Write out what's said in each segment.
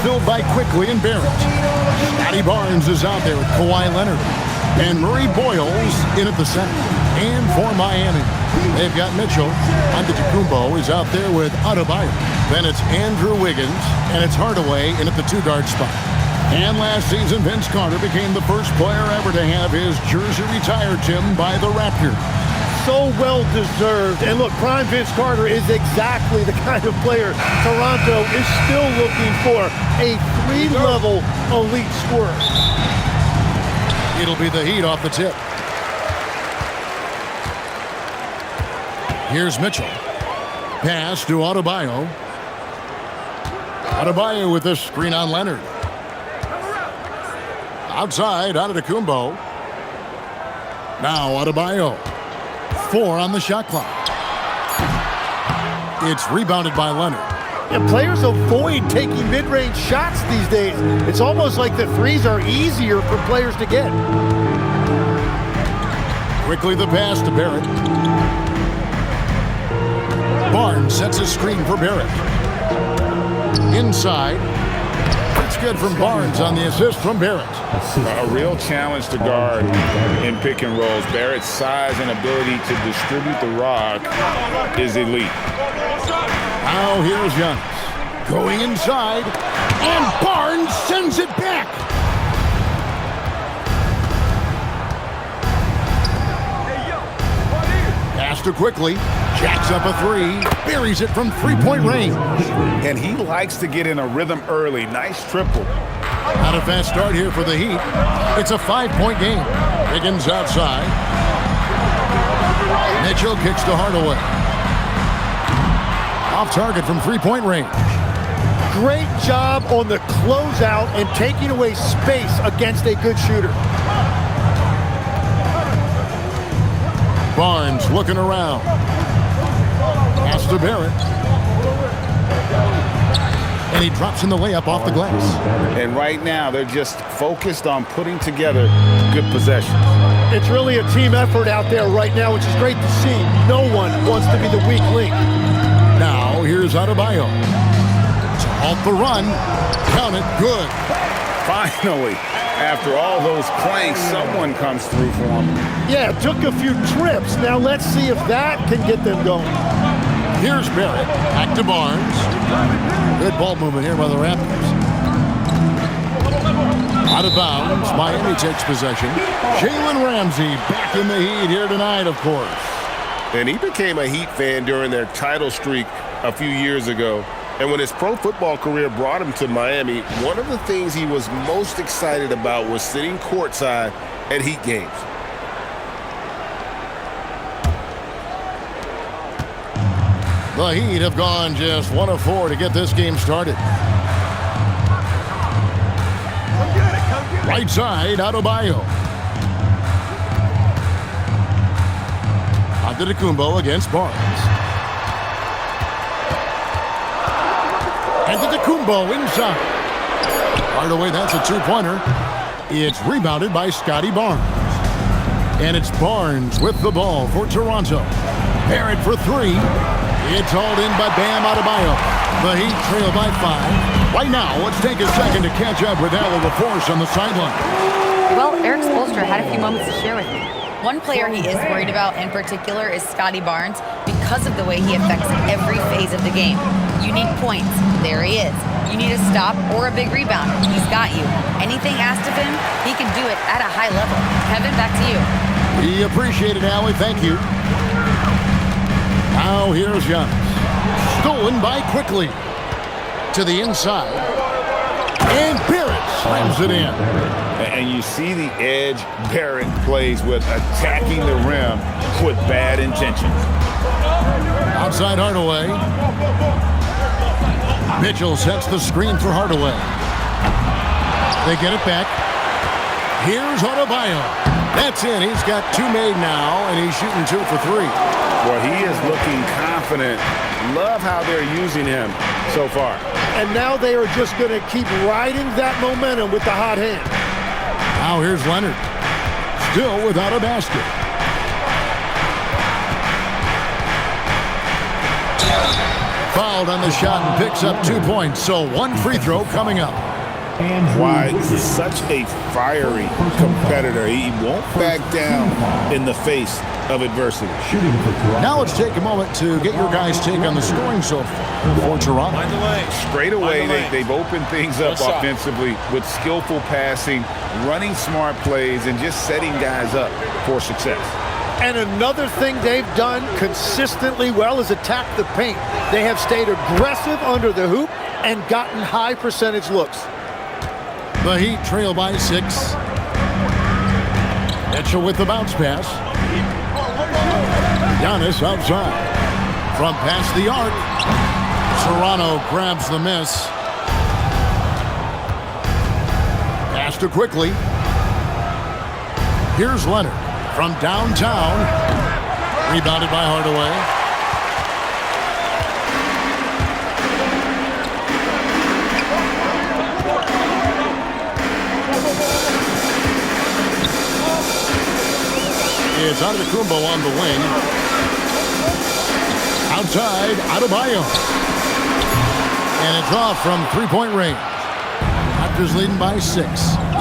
filled by Quickly and Barrett. Scotty Barnes is out there with Kawhi Leonard. And Murray Boyles in at the center. And for Miami, they've got Mitchell. Antetokounmpo is out there with Adebayo. Then it's Andrew Wiggins, and it's Hardaway in at the two-guard spot. And last season, Vince Carter became the first player ever to have his jersey retired, Tim, by the Raptors. So well-deserved. And look, prime Vince Carter is exactly the kind of player Toronto is still looking for. A three-level elite scorer. It'll be the Heat off the tip. Here's Mitchell. Pass to Adebayo. Adebayo with the screen on Leonard. Outside, Antetokounmpo. Now Adebayo. 4 on the shot clock. It's rebounded by Leonard. And players avoid taking mid-range shots these days. It's almost like the threes are easier for players to get. Quickly the pass to Barrett. Barnes sets a screen for Barrett. Inside. It's good from Barnes on the assist from Barrett. A real challenge to guard in pick and rolls. Barrett's size and ability to distribute the rock is elite. Now here's Giannis. Going inside. And Barnes sends it back. Pass to Quickly. Jacks up a three. Buries it from three-point range. And he likes to get in a rhythm early. Nice triple. Not a fast start here for the Heat. It's a 5-point game. Wiggins outside. Mitchell kicks to Hardaway. Off target from three-point range. Great job on the closeout and taking away space against a good shooter. Barnes looking around. Pass to Barrett. And he drops in the layup off the glass. And right now, they're just focused on putting together good possessions. It's really a team effort out there right now, which is great to see. No one wants to be the weak link. Now, here's Adebayo. To halt the run. Count it. Good. Finally, after all those planks, someone comes through for him. Yeah, it took a few trips. Now let's see if that can get them going. Here's Barrett. Back to Barnes. Good ball movement here by the Raptors. Out of bounds. Miami takes possession. Jalen Ramsey back in the Heat here tonight, of course. And he became a Heat fan during their title streak a few years ago. And when his pro football career brought him to Miami, one of the things he was most excited about was sitting courtside at Heat games. The Heat have gone just 1 of 4 to get this game started. Right side, Adebayo. Antetokounmpo against Barnes. Antetokounmpo inside. Hardaway, that's a two-pointer. It's rebounded by Scotty Barnes. And it's Barnes with the ball for Toronto. Barrett for 3. It's hauled in by Bam Adebayo. The Heat trail by 5. Right now, let's take a second to catch up with Al LaForce on the sideline. Well, Eric Spoelstra had a few moments to share with me. One player he is worried about in particular is Scotty Barnes because of the way he affects every phase of the game. You need points. There he is. You need a stop or a big rebound. He's got you. Anything asked of him, he can do it at a high level. Kevin, back to you. We appreciate it, Allie. Thank you. Now here's Giannis. Stolen by Quickly. To the inside. And Barrett slams it in. And you see the edge Barrett plays with, attacking the rim with bad intentions. Outside Hardaway. Mitchell sets the screen for Hardaway. They get it back. Here's Adebayo. That's in. He's got 2 made now, and he's shooting 2 for 3. Well, he is looking confident. Love how they're using him so far. And now they are just going to keep riding that momentum with the hot hand. Now here's Leonard. Still without a basket. Fouled on the shot and picks up 2 points. So one free throw coming up. Why, such a fiery competitor. He won't back down in the face of adversity. Now let's take a moment to get your guys' take on the scoring so far for Toronto. Straight away, they've opened things up offensively with skillful passing, running smart plays, and just setting guys up for success. And another thing they've done consistently well is attack the paint. They have stayed aggressive under the hoop and gotten high percentage looks. The Heat trail by 6. Mitchell with the bounce pass. Giannis outside. From past the arc. Toronto grabs the miss. Pass to quickly. Here's Leonard from downtown. Rebounded by Hardaway. It's Antetokounmpo on the wing. Outside, Adebayo. And it's off from three-point range. Raptors leading by 6.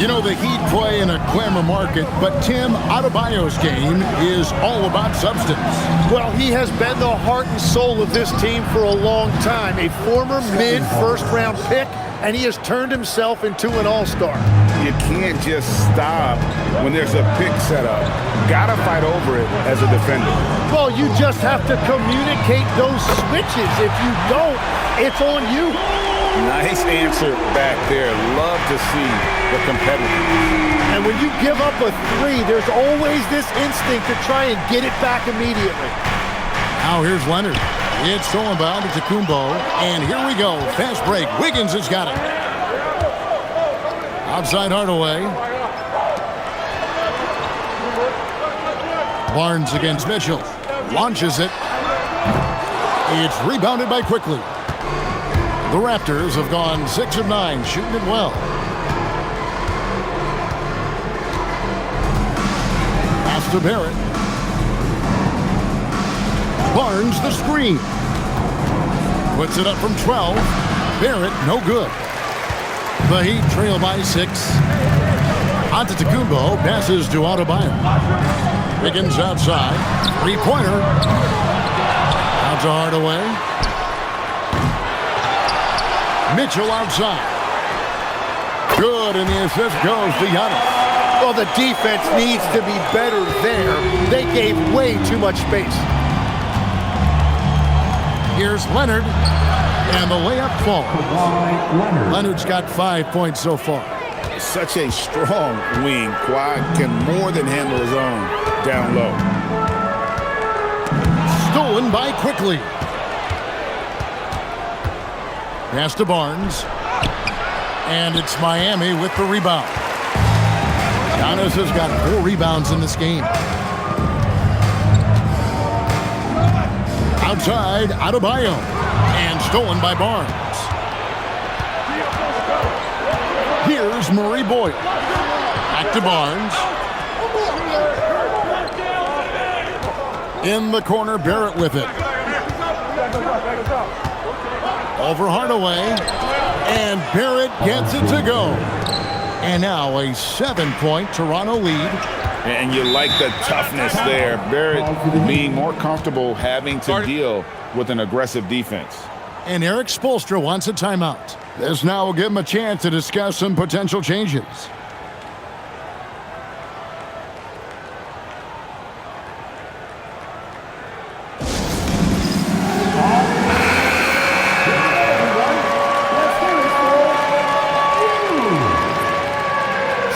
You know, the Heat play in a glamour market, but Tim, Adebayo's game is all about substance. Well, he has been the heart and soul of this team for a long time. A former mid-first-round pick, and he has turned himself into an all-star. You can't just stop when there's a pick set up. Gotta fight over it as a defender. Well, you just have to communicate those switches. If you don't, it's on you. Nice answer back there. Love to see the competitiveness. And when you give up a 3, there's always this instinct to try and get it back immediately. Now here's Leonard. It's stolen by Antetokounmpo. And here we go. Fast break. Wiggins has got it. Outside Hardaway. Barnes against Mitchell. Launches it. It's rebounded by Quickly. The Raptors have gone 6 of 9, shooting it well. Pass to Barrett. Barnes the screen. Puts it up from 12. Barrett no good. The Heat trail by 6. Antetokounmpo passes to Adebayo. Wiggins outside. Three-pointer. Out to Hardaway. Mitchell outside. Good, and the assist goes to Giannis. Well, the defense needs to be better there. They gave way too much space. Here's Leonard, and the layup falls. Leonard's got 5 points so far. Such a strong wing. Kawhi can more than handle his own down low. Stolen by Quickly. Pass to Barnes. And it's Miami with the rebound. Giannis has got 4 rebounds in this game. Outside, Adebayo. And stolen by Barnes. Here's Murray Boyle. Back to Barnes. In the corner, Barrett with it. Over Hardaway. And Barrett gets it to go. And now a 7-point Toronto lead. And you like the toughness there. Barrett being more comfortable having to deal with an aggressive defense. And Eric Spoelstra wants a timeout. This now will give him a chance to discuss some potential changes.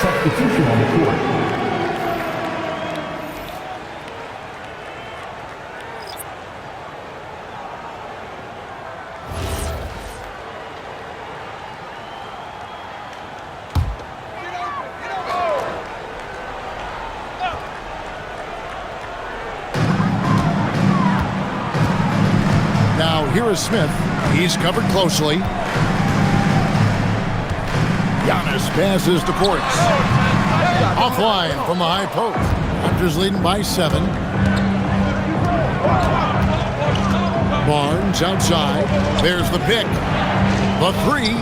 Substitution on the court. Now here is Smith. He's covered closely. Giannis passes to Portis. Offline from the high post. Raptors leading by 7. Barnes outside. There's the pick. The three.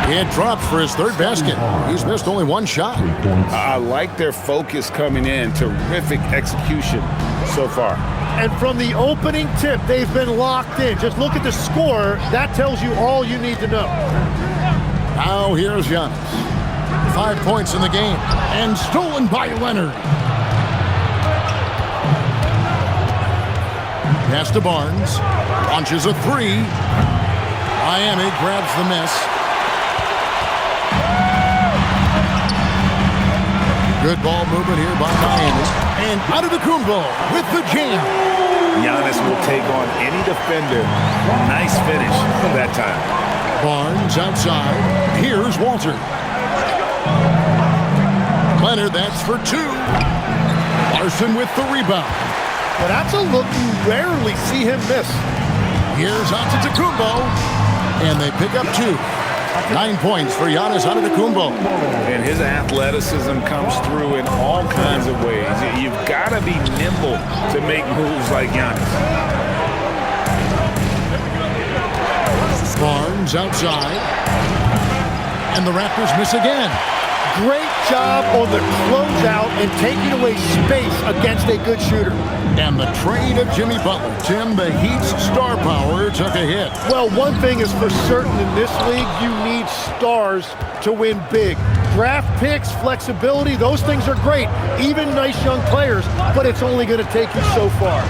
It drops for his third basket. He's missed only one shot. I like their focus coming in. Terrific execution so far. And from the opening tip, they've been locked in. Just look at the score. That tells you all you need to know. Now here's Giannis. 5 points in the game. And stolen by Leonard. Pass to Barnes. Launches a three. Miami grabs the miss. Good ball movement here by Miami. And Antetokounmpo with the jam. Giannis will take on any defender. Nice finish that time. Barnes outside. Here's Walter. Leonard, that's for two. Larson with the rebound. Well, that's a look you rarely see him miss. Here's Antetokounmpo. And they pick up two. 9 points for Giannis Antetokounmpo. And his athleticism comes through in all kinds of ways. You've got to be nimble to make moves like Giannis. Barnes outside. And the Raptors miss again. Great job on the closeout and taking away space against a good shooter. And the trade of Jimmy Butler. Tim, the Heat's star power took a hit. Well, one thing is for certain in this league, you need stars to win big. Draft picks, flexibility, those things are great. Even nice young players, but it's only going to take you so far.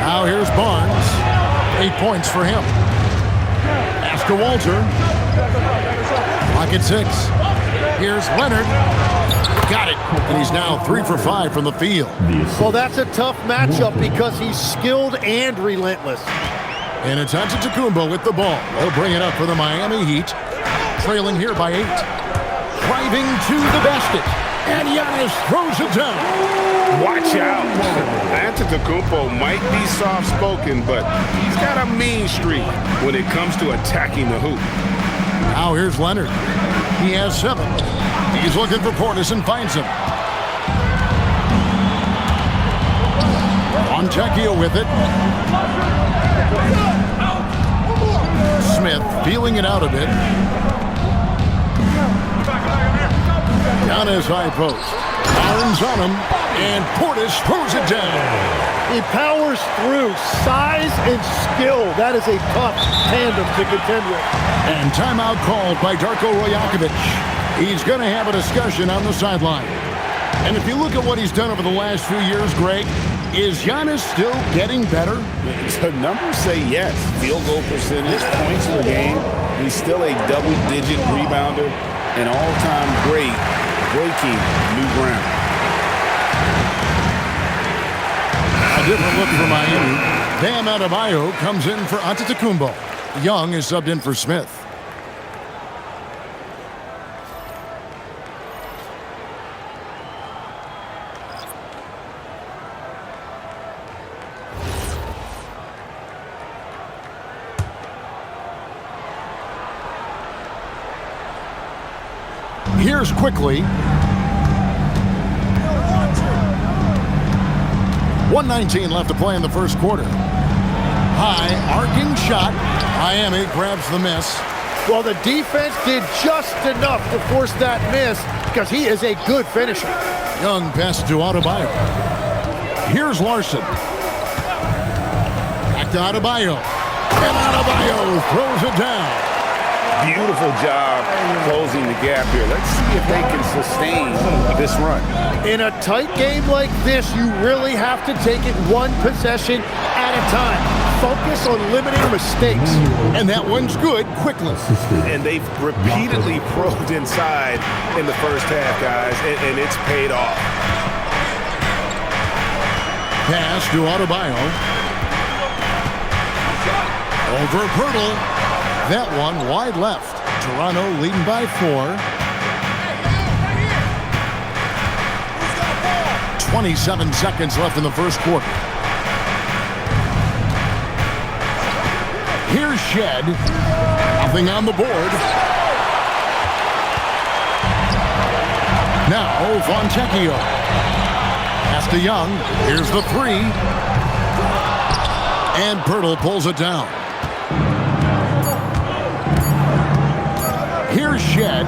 Now here's Barnes. 8 points for him. Pass to Walter. Clock at 6. Here's Leonard. Got it. And he's now 3 for 5 from the field. Well, that's a tough matchup because he's skilled and relentless. And it's Antetokounmpo with the ball. They'll bring it up for the Miami Heat. Trailing here by 8. Driving to the basket. And Giannis throws it down. Watch out. Antetokounmpo might be soft-spoken, but he's got a mean streak when it comes to attacking the hoop. Now here's Leonard. He has 7. He's looking for Portis and finds him. Fontecchio with it. Smith feeling it out a bit. Giannis high post. Barnes on him. And Portis throws it down. He powers through. Size and skill. That is a tough tandem to contend with. And timeout called by Darko Rajakovic. He's going to have a discussion on the sideline. And if you look at what he's done over the last few years, Greg, is Giannis still getting better? The numbers say yes. Field goal percentage, points per game. He's still a double-digit rebounder, an all-time great, breaking new ground. A different look for Miami. Bam Adebayo comes in for Antetokounmpo. Young is subbed in for Smith. Here's quickly. 1:19 left to play in the first quarter. High arcing shot. Miami grabs the miss. Well, the defense did just enough to force that miss because he is a good finisher. Young pass to Adebayo. Here's Larson. Back to Adebayo. And Adebayo throws it down. Beautiful job closing the gap here. Let's see if they can sustain this run. In a tight game like this, you really have to take it one possession at a time. Focus on limiting mistakes. And that one's good quickly. And they've repeatedly probed inside in the first half, guys, and it's paid off. Pass to Adebayo. Over Pirtle. That one wide left. Toronto leading by 4. 27 seconds left in the first quarter. Here's Shed. Nothing on the board. Now Fontecchio. Pass to Young. Here's the 3. And Pirtle pulls it down. Here's Shed.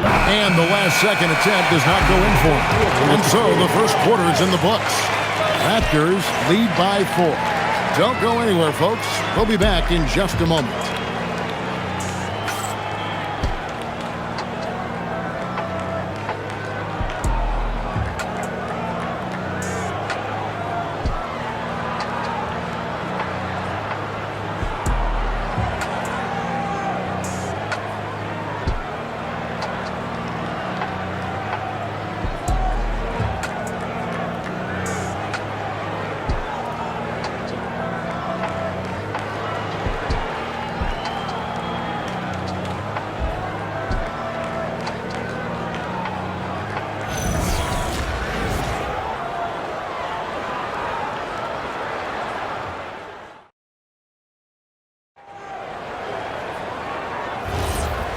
And the last-second attempt does not go in for him. And so the first quarter is in the books. Raptors lead by 4. Don't go anywhere, folks. We'll be back in just a moment.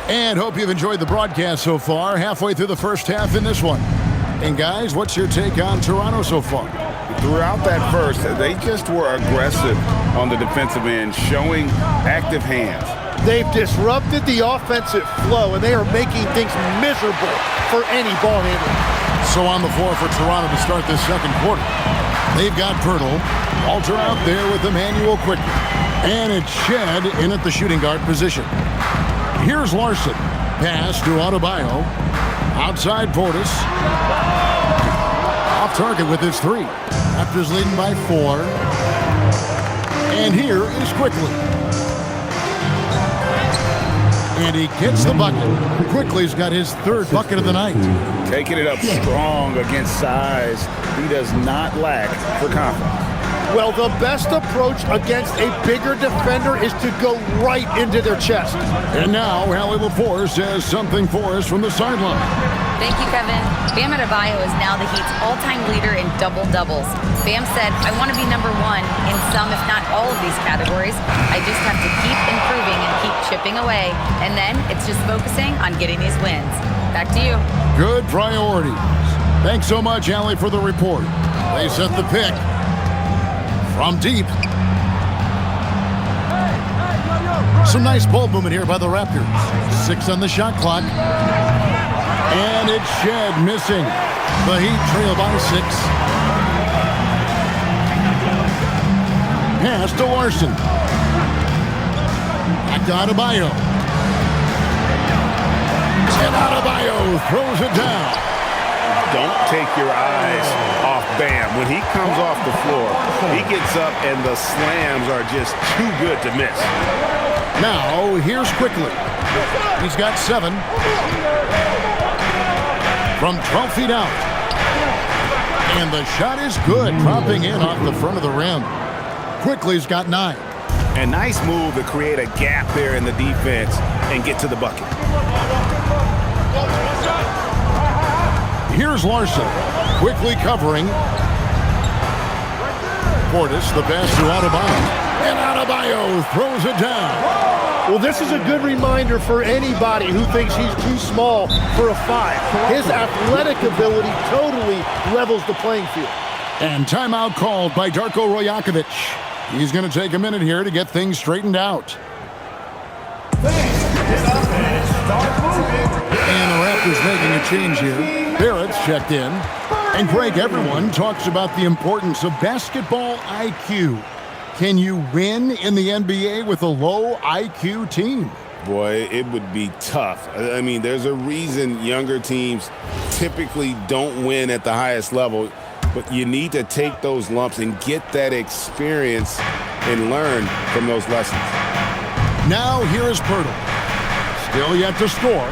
And hope you've enjoyed the broadcast so far. Halfway through the first half in this one. And guys, what's your take on Toronto so far? Throughout that first, they just were aggressive on the defensive end, showing active hands. They've disrupted the offensive flow, and they are making things miserable for any ball handler. So on the floor for Toronto to start this second quarter. They've got Pirtle. Walter out there with Emmanuel quickly. And it's Shed in at the shooting guard position. Here's Larson. Pass to Adebayo. Outside Portis. Off target with his 3. Raptors leading by 4. And here is Quickly. And he gets the bucket. Quickly's got his 3rd bucket of the night. Taking it up strong against size. He does not lack for confidence. Well, the best approach against a bigger defender is to go right into their chest. And now, Hallie LaForce says something for us from the sideline. Thank you, Kevin. Bam Adebayo is now the Heat's all-time leader in double-doubles. Bam said, I want to be number 1 in some, if not all of these categories. I just have to keep improving and keep chipping away. And then it's just focusing on getting these wins. Back to you. Good priorities. Thanks so much, Hallie, for the report. They set the pick. From deep. Some nice ball movement here by the Raptors. 6 on the shot clock. And it's Shed missing. The Heat trail by 6. Pass to Larson. Back to Adebayo. And Adebayo throws it down. Don't take your eyes off Bam. When he comes off the floor, he gets up and the slams are just too good to miss. Now, here's Quickly. He's got 7. From 12 feet out. And the shot is good, dropping in off the front of the rim. Quickly's got 9. A nice move to create a gap there in the defense and get to the bucket. Here's Larson, quickly covering. Portis, the pass to Adebayo. And Adebayo throws it down. Well, this is a good reminder for anybody who thinks he's too small for a 5. His athletic ability totally levels the playing field. And timeout called by Darko Rojakovic. He's going to take a minute here to get things straightened out. And the Raptors making a change here. Barrett's checked in. And Greg, everyone talks about the importance of basketball IQ. Can you win in the NBA with a low IQ team? Boy, it would be tough. I mean, there's a reason younger teams typically don't win at the highest level, but you need to take those lumps and get that experience and learn from those lessons. Now here is Pirtle. Still yet to score.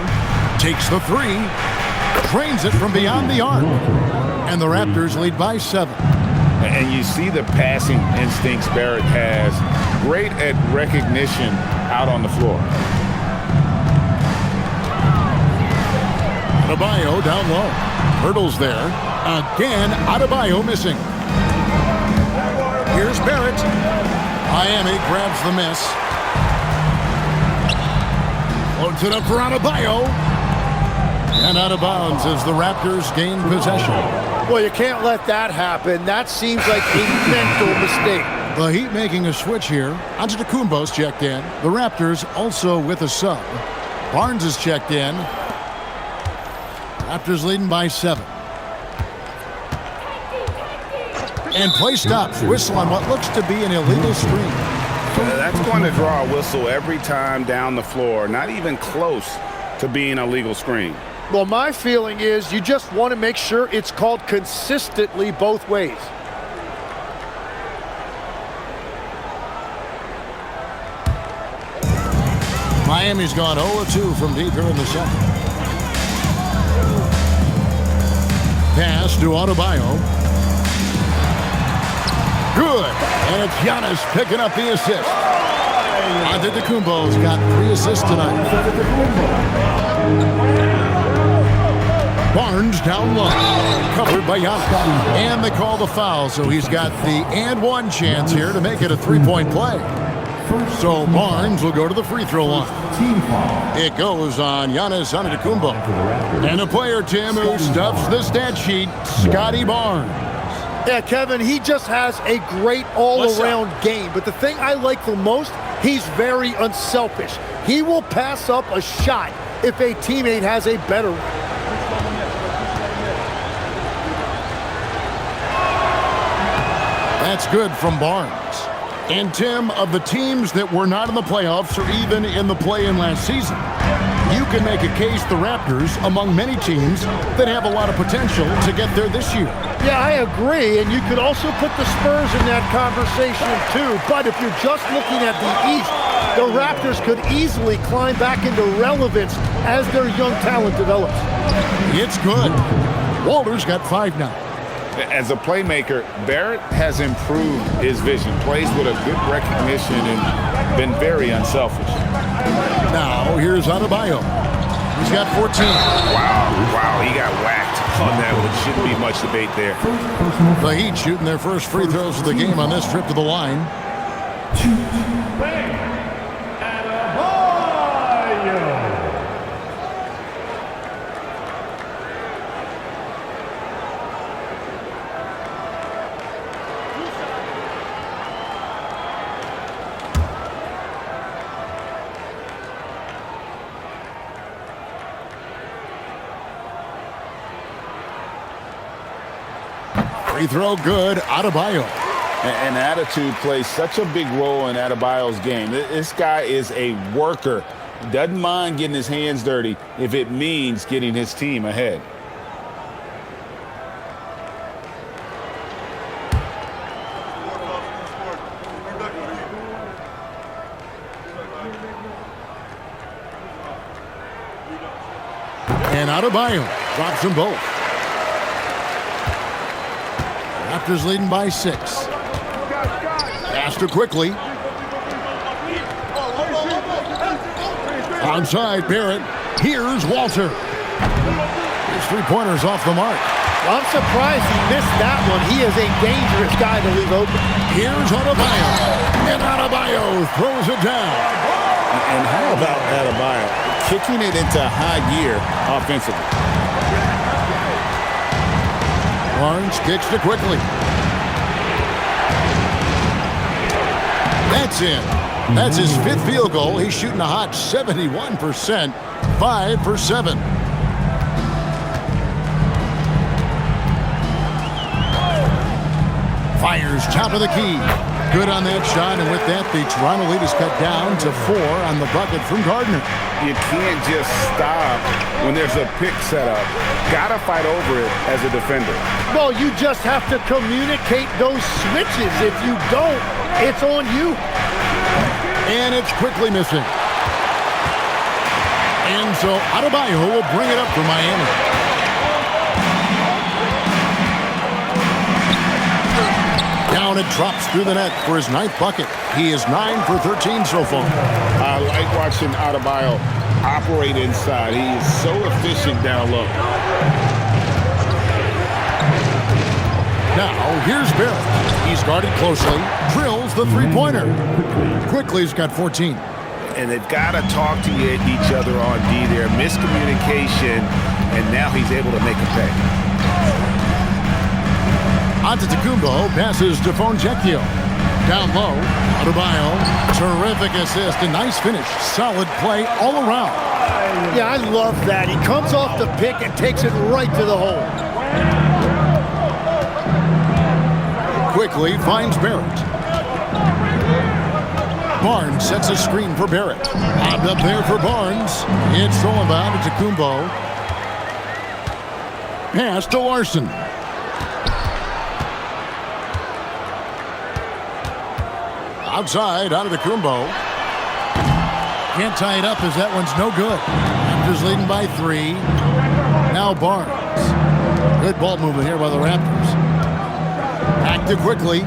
Takes the 3. Trains it from beyond the arc. And the Raptors lead by 7. And you see the passing instincts Barrett has. Great at recognition out on the floor. Adebayo down low. Pirtle's there. Again, Adebayo missing. Here's Barrett. Miami grabs the miss. Floats it up for Adebayo. And out of bounds as the Raptors gain possession. Well, you can't let that happen. That seems like a mental mistake. The Heat making a switch here. Antetokounmpo's checked in. The Raptors also with a sub. Barnes is checked in. Raptors leading by 7. And play stops. Whistle on what looks to be an illegal screen. That's going to draw a whistle every time down the floor. Not even close to being a legal screen. Well, my feeling is you just want to make sure it's called consistently both ways. Miami's gone 0-2 from deep here in the second. Pass to Adebayo. Good. And it's Giannis picking up the assist. Antetokounmpo's got 3 assists tonight. Barnes down low. Covered by Giannis. And they call the foul, so he's got the and one chance here to make it a 3-point play. So Barnes will go to the free throw line. It goes on Giannis Antetokounmpo. And a player, Tim, who stuffs the stat sheet, Scotty Barnes. Yeah, Kevin, he just has a great all-around game. But the thing I like the most, he's very unselfish. He will pass up a shot if a teammate has a better one. That's good from Barnes. And Tim, of the teams that were not in the playoffs or even in the play-in last season, you can make a case the Raptors among many teams that have a lot of potential to get there this year. Yeah, I agree, and you could also put the Spurs in that conversation too. But if you're just looking at the East, the Raptors could easily climb back into relevance as their young talent develops. It's good. Walter's got 5 now. As a playmaker, Barrett has improved his vision, plays with a good recognition and been very unselfish. Now, here's Adebayo. He's got 14. Wow, he got whacked on that one. Shouldn't be much debate there. The Heat shooting their first free throws of the game on this trip to the line. Free throw good, Adebayo. And attitude plays such a big role in Adebayo's game. This guy is a worker. Doesn't mind getting his hands dirty if it means getting his team ahead. And Adebayo drops them both. Raptors leading by 6. Faster quickly. Onside Barrett. Here's Walter. His 3-pointers off the mark. Well, I'm surprised he missed that one. He is a dangerous guy to leave open. Here's Adebayo. And Adebayo throws it down. And how about Adebayo kicking it into high gear offensively? Barnes kicks it quickly. That's in. That's his 5th field goal. He's shooting a hot 71%. 5 for 7. Fires top of the key. Good on that shot, and with that, the Toronto lead is cut down to 4 on the bucket from Gardner. You can't just stop when there's a pick set up. Gotta fight over it as a defender. Well, you just have to communicate those switches. If you don't, it's on you. And it's quickly missing. And so Adebayo will bring it up for Miami. Down it drops through the net for his 9th bucket. He is 9 for 13 so far. I like watching Adebayo operate inside. He is so efficient down low. Now, here's Barrett. He's guarded closely. Drills the 3-pointer. Quickly, he's got 14. And they've got to talk to each other on D there. Miscommunication, and now he's able to make a pay. Antetokounmpo passes to Fonjecchio. Down low, Adebayo, terrific assist, a nice finish, solid play all around. Yeah, I love that. He comes off the pick and takes it right to the hole. Quickly finds Barrett. Barnes sets a screen for Barrett. Lobbed up there for Barnes. It's stolen by Antetokounmpo. Pass to Larson. Outside, Antetokounmpo. Can't tie it up as that one's no good. Raptors leading by 3. Now Barnes. Good ball movement here by the Raptors. Active quickly.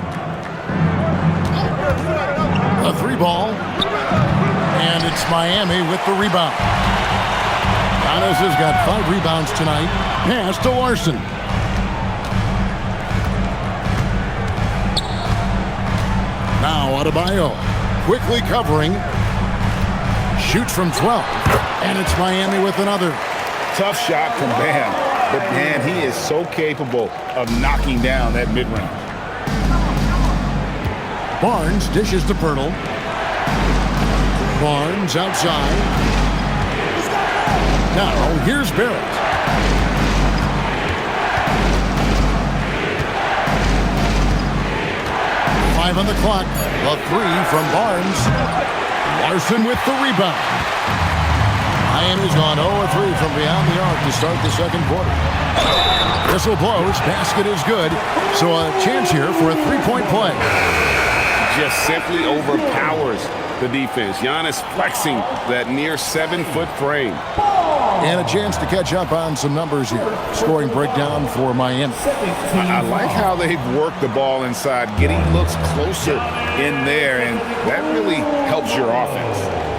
A 3-ball. And it's Miami with the rebound. Giannis has got 5 rebounds tonight. Pass to Larson. Now Adebayo quickly covering. Shoots from 12. And it's Miami with another. Tough shot from Bam. But man, he is so capable of knocking down that mid-range. Barnes dishes to Pirtle. Barnes outside. Now here's Barrett. Five on the clock. A 3 from Barnes. Larson with the rebound. Miami's gone 0-3 from beyond the arc to start the second quarter. Whistle blows. Basket is good. So a chance here for a 3-point play. Just simply overpowers the defense. Giannis flexing that near 7-foot frame. And a chance to catch up on some numbers here. Scoring breakdown for Miami. I like how they've worked the ball inside, getting looks closer in there, and that really helps your offense.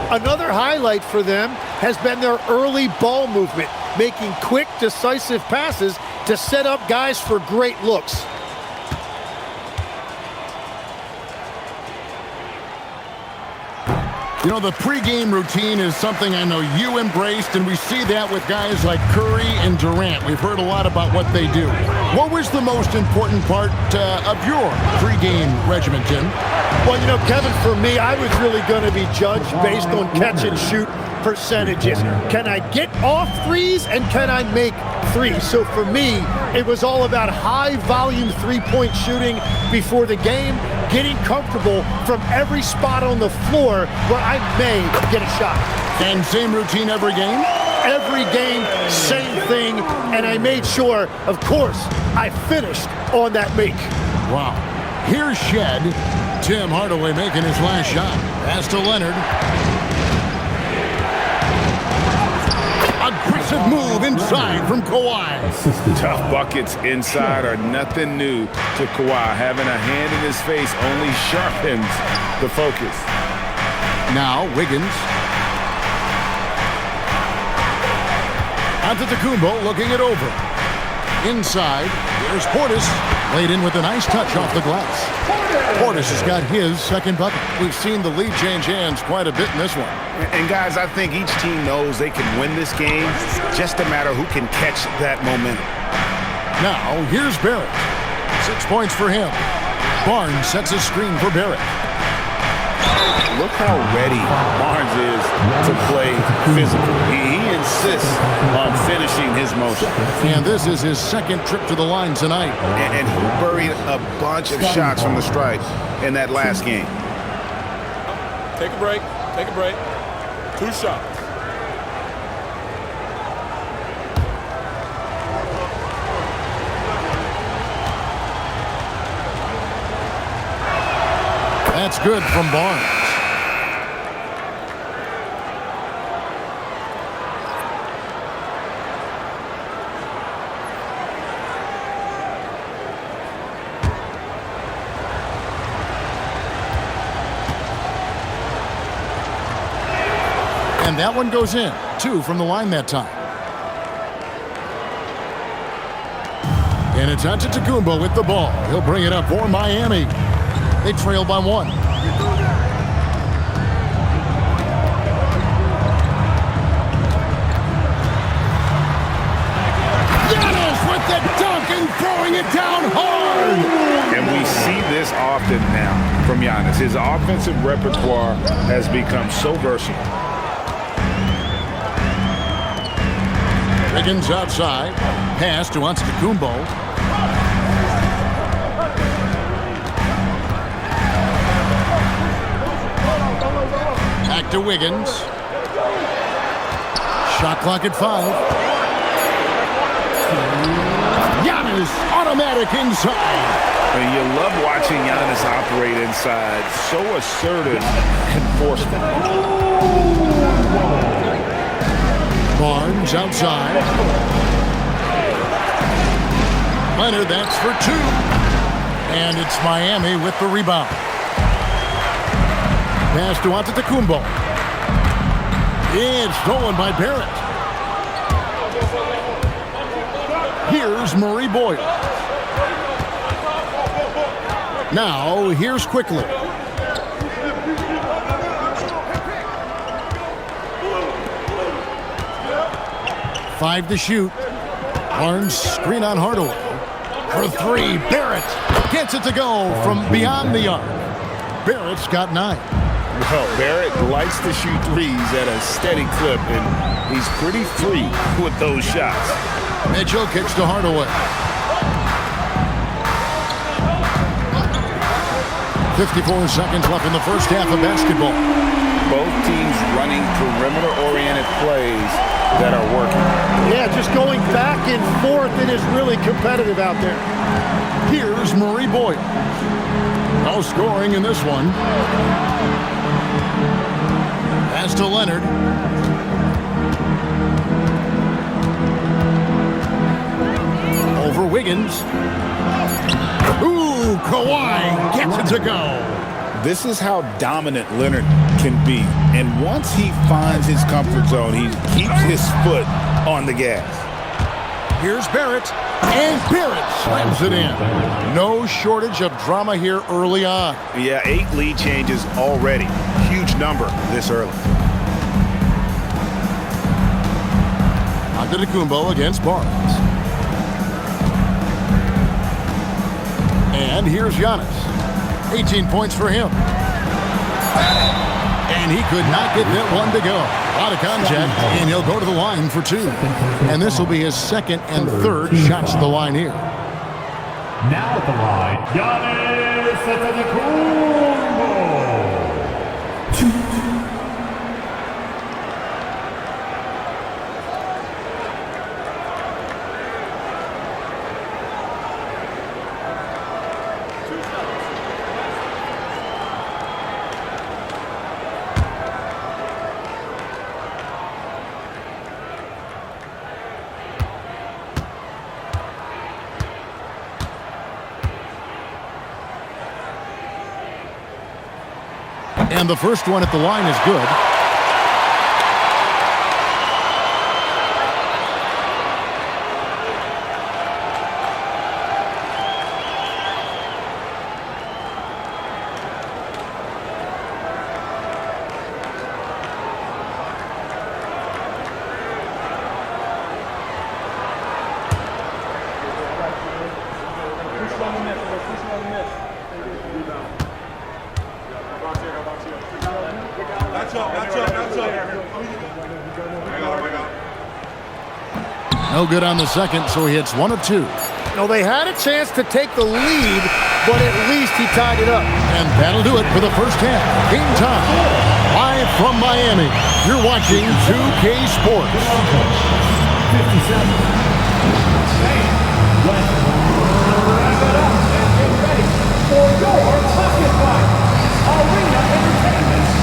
Another highlight for them has been their early ball movement, making quick, decisive passes to set up guys for great looks. You know, the pregame routine is something I know you embraced, and we see that with guys like Curry and Durant. We've heard a lot about what they do. What was the most important part of your pregame regimen, Tim? Well, you know, Kevin, for me, I was really going to be judged based on catch and shoot percentages. Can I get off threes and can I make threes? So for me, it was all about high volume 3-point shooting before the game, getting comfortable from every spot on the floor where I may get a shot. And same routine every game? Every game, same thing, and I made sure, of course, I finished on that make. Wow. Here's Shed. Tim Hardaway making his last shot. Pass to Leonard. Aggressive move inside from Kawhi. Tough buckets inside are nothing new to Kawhi. Having a hand in his face only sharpens the focus. Now Wiggins. Antetokounmpo looking it over. Inside, there's Portis. Laid in with a nice touch off the glass. Portis has got his second bucket. We've seen the lead change hands quite a bit in this one. And guys, I think each team knows they can win this game. Just a matter who can catch that momentum. Now, here's Barrett. 6 points for him. Barnes sets a screen for Barrett. Look how ready Barnes is to play physical. He insists on finishing his motion. And this is his second trip to the line tonight. And he buried a bunch of shots from the stripe in that last game. Take a break. Take a break. 2 shots. That's good from Barnes. And that one goes in. 2 from the line that time. And it's Antetokounmpo with the ball. He'll bring it up for Miami. They trail by 1. Giannis with the dunk and throwing it down hard. And we see this often now from Giannis. His offensive repertoire has become so versatile. Wiggins outside. Pass to Antetokounmpo. Back to Wiggins. Shot clock at 5. Giannis automatic inside. And you love watching Giannis operate inside. So assertive and forceful. Barnes outside. Leonard, that's for 2. And it's Miami with the rebound. Pass to Antetokounmpo. It's stolen by Barrett. Here's Murray Boyle. Now, here's Quickly. Five to shoot. Barnes screen on Hardaway. For 3, Barrett gets it to go from beyond the arc. Barrett's got 9. Well, Barrett likes to shoot threes at a steady clip, and he's pretty free with those shots. Mitchell kicks to Hardaway. 54 seconds left in the first half of basketball. Both teams running perimeter-oriented plays that are working. Yeah, just going back and forth, it is really competitive out there. Here's Murray Boyle. No scoring in this one. Pass to Leonard. Over Wiggins. Ooh, Kawhi gets it to go. This is how dominant Leonard can be. And once he finds his comfort zone, he keeps his foot on the gas. Here's Barrett. And Barrett slams it in. No shortage of drama here early on. Yeah, 8 lead changes already. Huge number this early. Antetokounmpo against Barnes. And here's Giannis. 18 points for him. And he could not get that one to go. A lot of contact, and he'll go to the line for 2. And this will be his second and third shots to the line here. Now at the line, Giannis Antetokounmpo. And the first one at the line is good. No good on the second, so he hits 1 of 2. No, they had a chance to take the lead, but at least he tied it up. And that'll do it for the first half. Game time. Live from Miami, you're watching 2K Sports. 57. Let's wrap it up and get ready for your bucket fight. Arena Entertainment.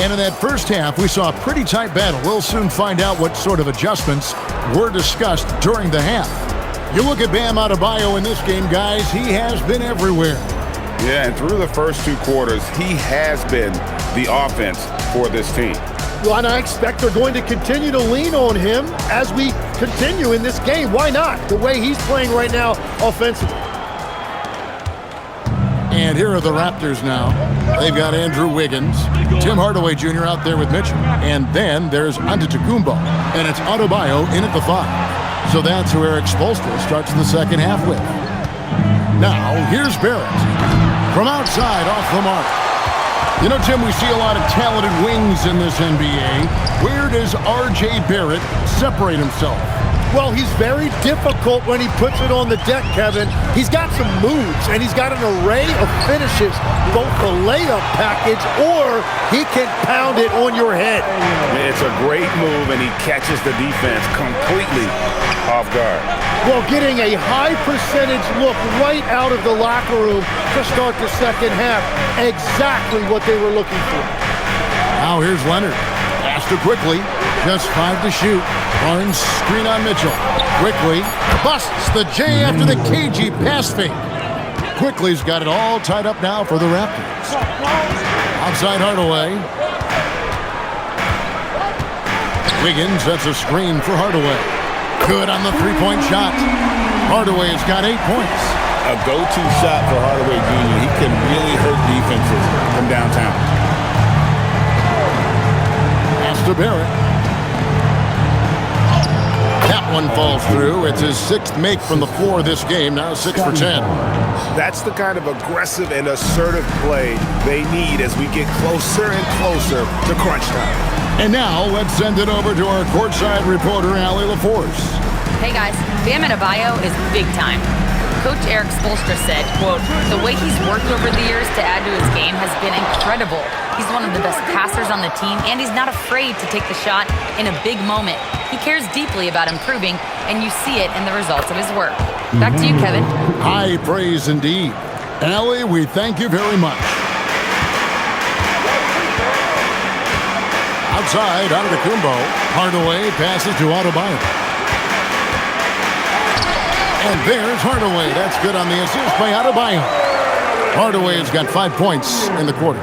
And in that first half, we saw a pretty tight battle. We'll soon find out what sort of adjustments were discussed during the half. You look at Bam Adebayo in this game, guys, he has been everywhere. Yeah, and through the first 2 quarters, he has been the offense for this team. Well, and I expect they're going to continue to lean on him as we continue in this game. Why not? The way he's playing right now offensively. And here are the Raptors now. They've got Andrew Wiggins, Tim Hardaway Jr. out there with Mitchell. And then there's Antetokounmpo. And it's Adebayo in at the 5. So that's who Eric Spoelstra starts the second half with. Now, here's Barrett. From outside, off the mark. You know, Tim, we see a lot of talented wings in this NBA. Where does R.J. Barrett separate himself? Well, he's very difficult when he puts it on the deck, Kevin. He's got some moves, and he's got an array of finishes, both the layup package or he can pound it on your head. It's a great move, and he catches the defense completely off guard. Well, getting a high percentage look right out of the locker room to start the second half. Exactly what they were looking for. Now here's Leonard. Pass to Quickly. Just 5 to shoot. Barnes screen on Mitchell. Quickly busts the J after the cagey pass fake. Quickly's got it all tied up now for the Raptors. Outside Hardaway. Wiggins, that's a screen for Hardaway. Good on the three-point shot. Hardaway's got 8 points. A go-to shot for Hardaway Jr. He can really hurt defenses from downtown. Pass to Barrett. That one falls through. It's his 6th make from the floor this game. Now 6 for 10. That's the kind of aggressive and assertive play they need as we get closer and closer to crunch time. And now let's send it over to our courtside reporter, Allie LaForce. Hey guys, Bam Adebayo is big time. Coach Eric Spoelstra said, quote, "The way he's worked over the years to add to his game has been incredible. He's one of the best passers on the team, and he's not afraid to take the shot in a big moment. He cares deeply about improving, and you see it in the results of his work." Back to you, Kevin. High praise indeed. Allie, we thank you very much. Outside, Antetokounmpo. Hardaway passes to Adebayo. And there's Hardaway. That's good on the assist by Adebayo. Hardaway has got 5 points in the quarter.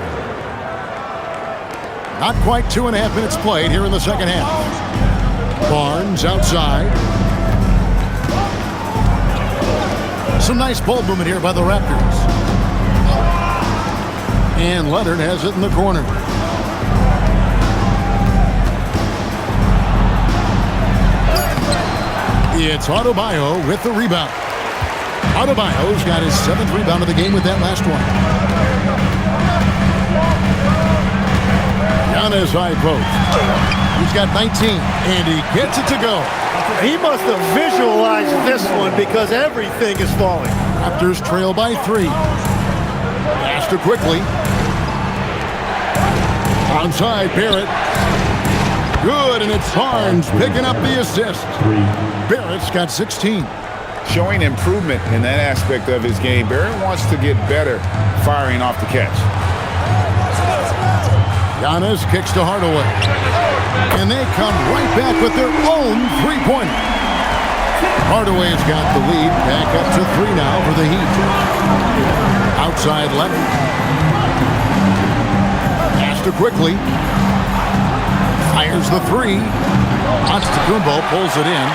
Not quite 2.5 minutes played here in the second half. Barnes outside. Some nice ball movement here by the Raptors. And Leonard has it in the corner. It's Adebayo with the rebound. Adebayo's got his 7th rebound of the game with that last one. Giannis high post. He's got 19, and he gets it to go. He must have visualized this one because everything is falling. Raptors trail by 3. Pass to Quickly. Onside, Barrett. Good, and it's Barnes picking up the assist. Barrett's got 16. Showing improvement in that aspect of his game. Barrett wants to get better firing off the catch. Giannis kicks to Hardaway. And they come right back with their own three-pointer. Hardaway's got the lead. Back up to 3 now for the Heat. Outside Leonard. Pass to Quickly. Fires the 3. Antetokounmpo pulls it in.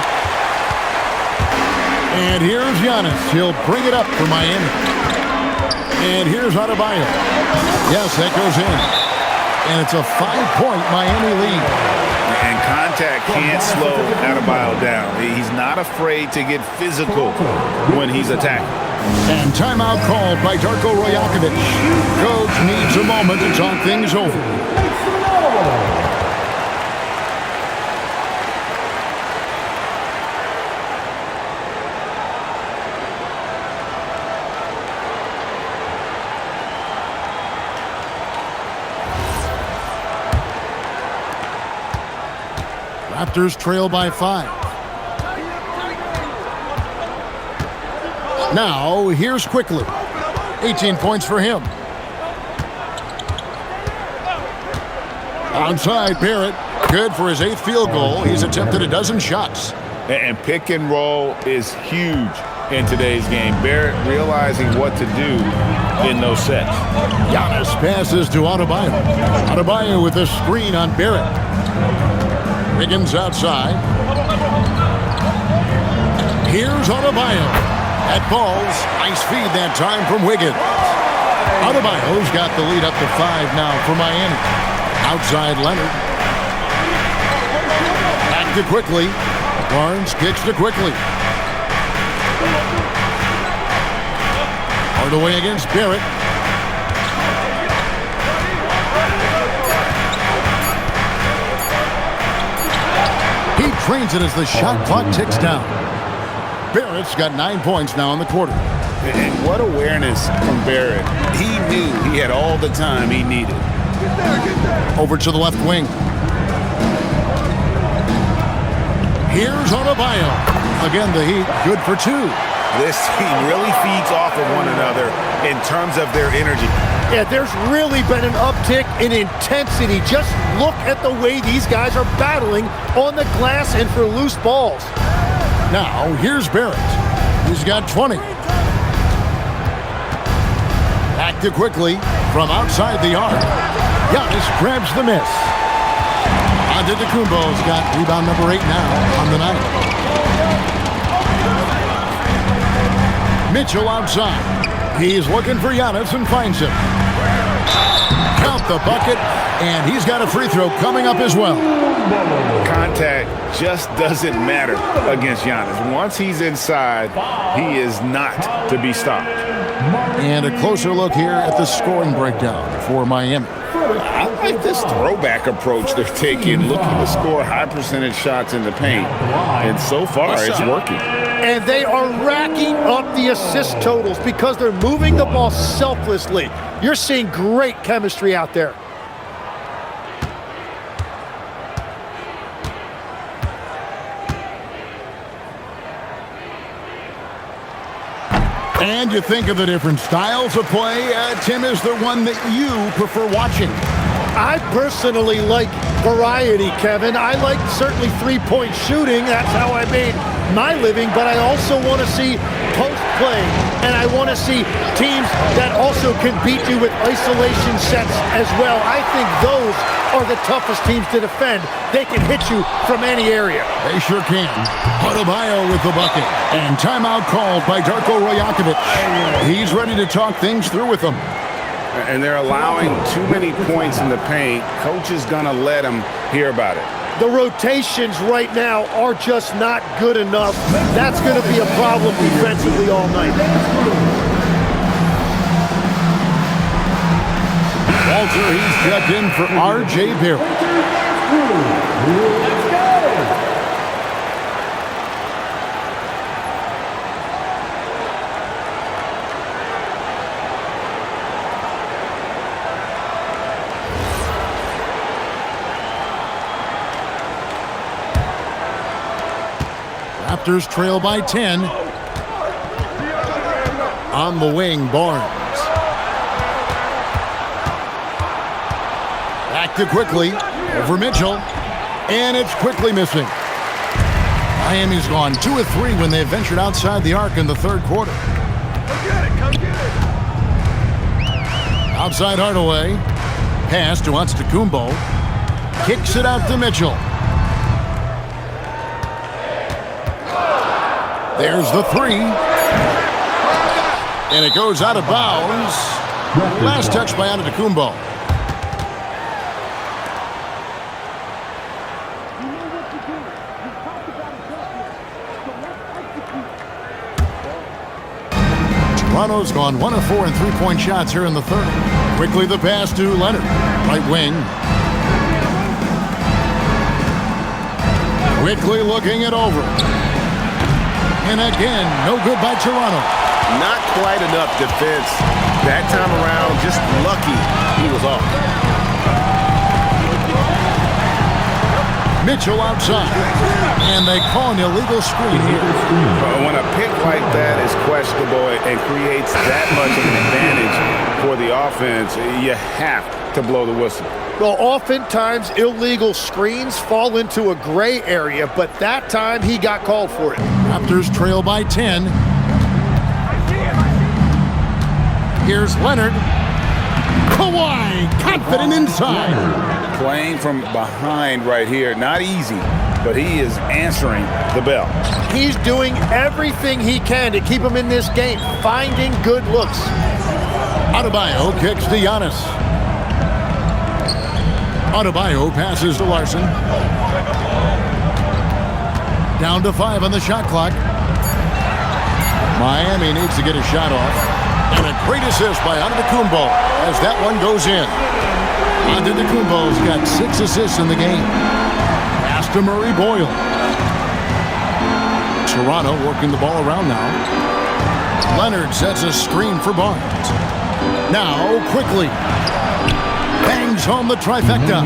And here's Giannis. He'll bring it up for Miami. And here's Adebayo. Yes, that goes in. And it's a 5-point Miami lead. And contact can't slow Adebayo down. He's not afraid to get physical when he's attacking. And timeout called by Darko Rajakovic. Coach needs a moment to talk things over. Raptors trail by 5. Now, here's Quickly. 18 points for him. Outside, Barrett. Good for his 8th field goal. He's attempted a dozen shots. And pick and roll is huge in today's game. Barrett realizing what to do in those sets. Giannis passes to Adebayo. Adebayo with a screen on Barrett. Wiggins outside. Here's Adebayo. That falls. Nice feed that time from Wiggins. Adebayo's got the lead up to 5 now for Miami. Outside Leonard. Back to Quickly. Barnes kicks to Quickly. Hardaway against Barrett. He trains it as the shot clock ticks down. Barrett's got 9 points now in the quarter. And what awareness from Barrett. He knew he had all the time he needed. Over to the left wing. Here's Adebayo. Again, the Heat good for 2. This team really feeds off of one another in terms of their energy. Yeah, there's really been an uptick in intensity. Just look at the way these guys are battling on the glass and for loose balls. Now, here's Barrett. He's got 20. Back to Quickly from outside the arc. Giannis grabs the miss. Antetokounmpo's got rebound number 8 now on the night. Mitchell outside. He's looking for Giannis and finds him. Count the bucket, and he's got a free throw coming up as well. Contact just doesn't matter against Giannis. Once he's inside, he is not to be stopped. And a closer look here at the scoring breakdown for Miami. I like this throwback approach they're taking, looking to score high percentage shots in the paint. And so far, it's working. And they are racking up the assist totals because they're moving the ball selflessly. You're seeing great chemistry out there. And you think of the different styles of play. Tim, is there one that you prefer watching? I personally like variety, Kevin. I like certainly three-point shooting. That's how I made my living. But I also want to see post play. And I want to see teams that also can beat you with isolation sets as well. I think those are the toughest teams to defend. They can hit you from any area. They sure can. Adebayo with the bucket. And timeout called by Darko Rajakovic. He's ready to talk things through with them. And they're allowing too many points in the paint. Coach is going to let them hear about it. The rotations right now are just not good enough. That's going to be a problem defensively all night. Walter, he's checked in for R.J. Barrett. Raptors trail by 10. On the wing, Barnes. Back to Quickly. Over Mitchell. And it's Quickly missing. Miami's gone 2 of 3 when they ventured outside the arc in the third quarter. Come get it. Outside Hardaway. Pass to Antetokounmpo. Kicks it out to Mitchell. There's the 3. And it goes out of bounds. Last touch by Antetokounmpo. Toronto's gone 1 of 4 in three-point shots here in the third. Quickly the pass to Leonard. Right wing. Quickly looking it over. And again, no good by Toronto. Not quite enough defense. That time around, just lucky he was off. Mitchell outside. And they call an illegal screen here. When a pick like that is questionable and creates that much of an advantage for the offense, you have to blow the whistle. Well, oftentimes illegal screens fall into a gray area, but that time he got called for it. Raptors trail by 10. Here's Leonard. Kawhi, confident inside. Playing from behind right here. Not easy, but he is answering the bell. He's doing everything he can to keep him in this game, finding good looks. Adebayo kicks to Giannis. Adebayo passes to Larson. Down to 5 on the shot clock. Miami needs to get a shot off. And a great assist by Antetokounmpo as that one goes in. Antetokounmpo's got 6 assists in the game. Pass to Murray Boyle. Toronto working the ball around now. Leonard sets a screen for Barnes. Now quickly. Bangs home the trifecta.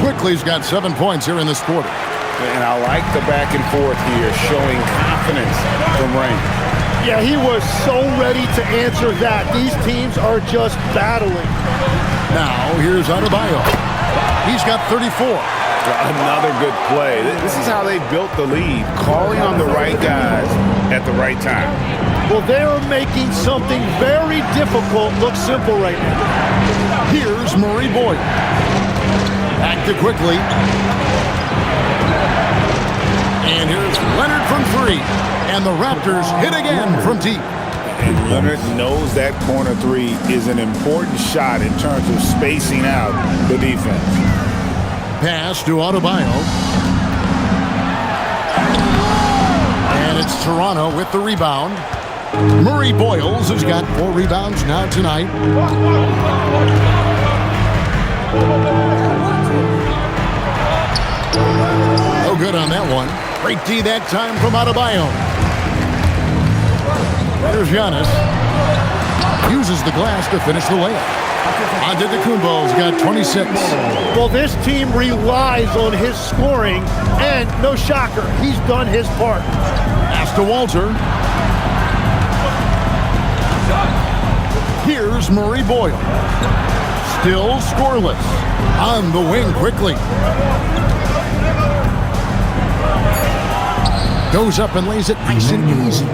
Quickly's got 7 points here in this quarter. And I like the back and forth here, showing confidence from range. Yeah, he was so ready to answer that. These teams are just battling. Now, here's Adebayo. He's got 34. Another good play. This is how they built the lead, calling on the right guys at the right time. Well, they're making something very difficult look simple right now. Here's Murray Boyle. Back to Quickly. And here's Leonard from 3. And the Raptors hit again from deep. And Leonard knows that corner 3 is an important shot in terms of spacing out the defense. Pass to Adebayo. And it's Toronto with the rebound. Murray Boyles has got 4 rebounds now tonight. No good on that one. Great D that time from Adebayo. There's Giannis. Uses the glass to finish the layup. Antetokounmpo's got 26. Well, this team relies on his scoring, and no shocker, he's done his part. Pass to Walter. Here's Murray Boyle. Still scoreless. On the wing quickly. Goes up and lays it nice and easy.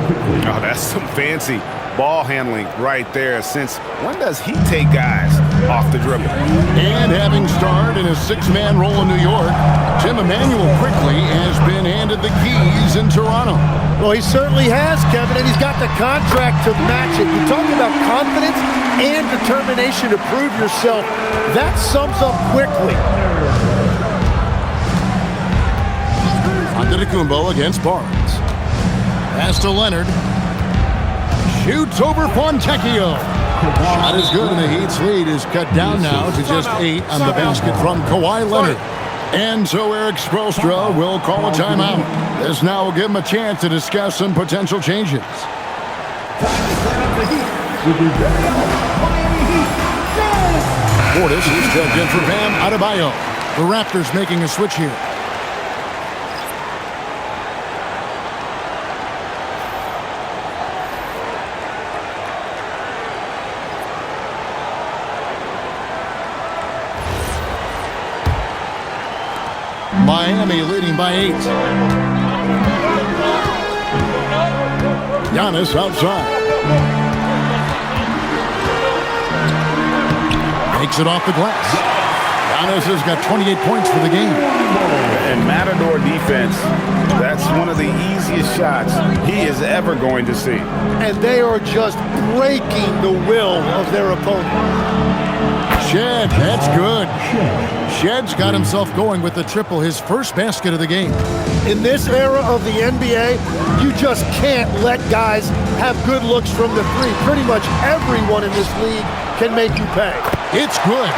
Oh, that's some fancy ball handling right there. Since when does he take guys off the dribble? And having starred in a 6-man role in New York, Tim Emmanuel quickly has been handed the keys in Toronto. Well, he certainly has, Kevin, and he's got the contract to match it. You're talking about confidence and determination to prove yourself. That sums up quickly. Antetokounmpo against Barnes. Pass to Leonard. Shoots over Fontecchio. Shot is good, and the Heat's lead is cut down now to just 8 on the basket from Kawhi Leonard. And so Eric Spoelstra will call a timeout. This now will give him a chance to discuss some potential changes. Portis is checked in for Bam Adebayo. The Raptors making a switch here. Miami leading by 8. Giannis outside. Takes it off the glass. Giannis has got 28 points for the game. And Matador defense, that's one of the easiest shots he is ever going to see. And they are just breaking the will of their opponent. Shed, that's good. Shed's got himself going with the triple, his first basket of the game. In this era of the NBA, you just can't let guys have good looks from the 3. Pretty much everyone in this league can make you pay. It's good.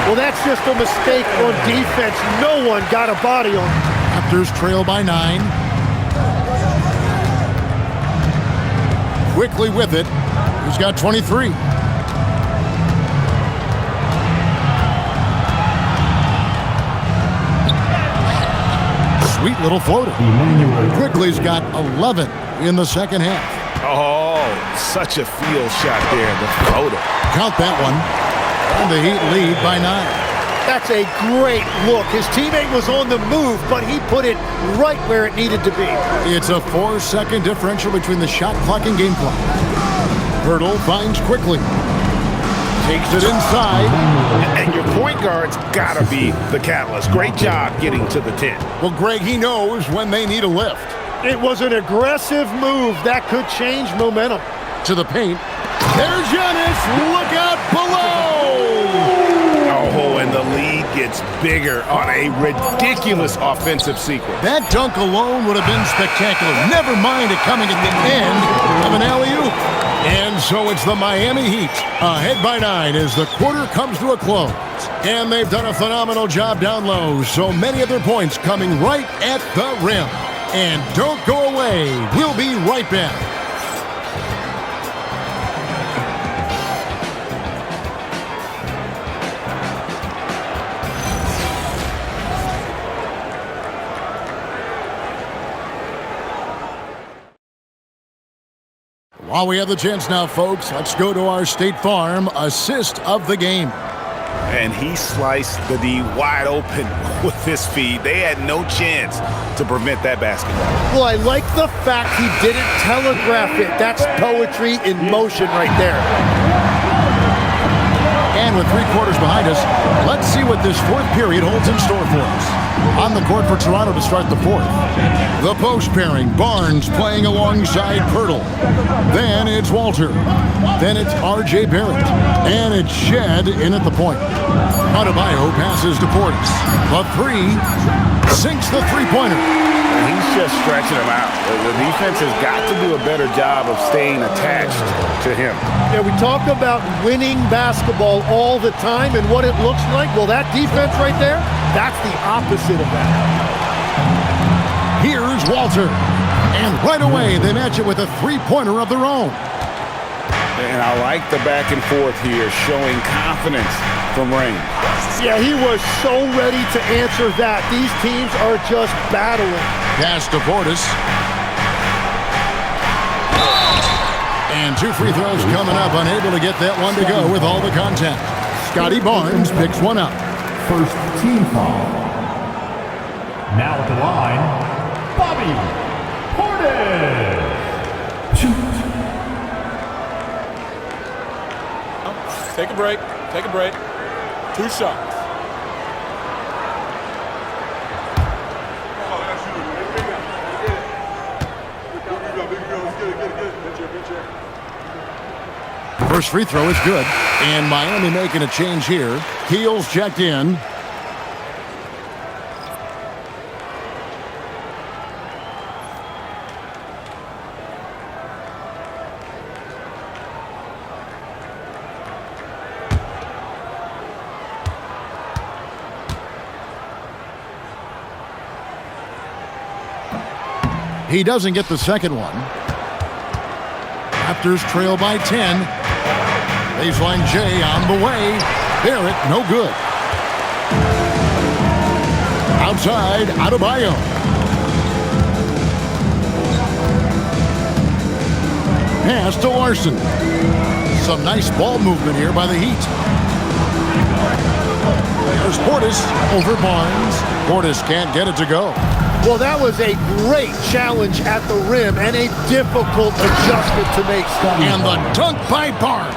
Well, that's just a mistake on defense. No one got a body on him. Raptors trail by 9. Quickly with it. He's got 23. sweet little floater. Quigley's got 11 in the second half. Oh, such a field shot there, the floater. Count that one. And the Heat lead by 9. That's a great look. His teammate was on the move, but he put it right where it needed to be. It's a 4-second differential between the shot clock and game clock. Hurdle finds Quigley. Takes it inside. And your point guard's got to be the catalyst. Great job getting to the 10. Well, Greg, he knows when they need a lift. It was an aggressive move that could change momentum. To the paint. There's Giannis. Look out below. Oh, and the lead gets bigger on a ridiculous offensive sequence. That dunk alone would have been spectacular. Never mind it coming at the end of an alley-oop. And so it's the Miami Heat ahead by 9 as the quarter comes to a close. And they've done a phenomenal job down low. So many of their points coming right at the rim. And don't go away. We'll be right back. While we have the chance now, folks, let's go to our State Farm assist of the game. And he sliced the D wide open with his feed. They had no chance to prevent that basketball. Well, I like the fact he didn't telegraph it. That's poetry in motion right there. And with 3 quarters behind us, let's see what this fourth period holds in store for us. On the court for Toronto to start the fourth. The post pairing, Barnes playing alongside Pirtle. Then it's Walter. Then it's R.J. Barrett. And it's Shed in at the point. Adebayo passes to Portis. The 3 sinks the three-pointer. And he's just stretching him out. The defense has got to do a better job of staying attached to him. Yeah, we talk about winning basketball all the time and what it looks like. Well, that defense right there, that's the opposite of that. Here's Walter. And right away, they match it with a three-pointer of their own. And I like the back and forth here, showing confidence from Rain. Yeah, he was so ready to answer that. These teams are just battling. Pass to Portis. And 2 free throws coming up, unable to get that one to go with all the contact. Scotty Barnes picks one up. First team foul. Now at the line, Bobby Portis. Take a break. Take a break. 2 shots. First free throw is good. And Miami making a change here. Keel's checked in. He doesn't get the second one. Raptors trail by 10. Baseline J on the way. Barrett, no good. Outside, Adebayo. Pass to Larson. Some nice ball movement here by the Heat. There's Portis over Barnes. Portis can't get it to go. Well, that was a great challenge at the rim and a difficult adjustment to make. And the dunk by Barnes.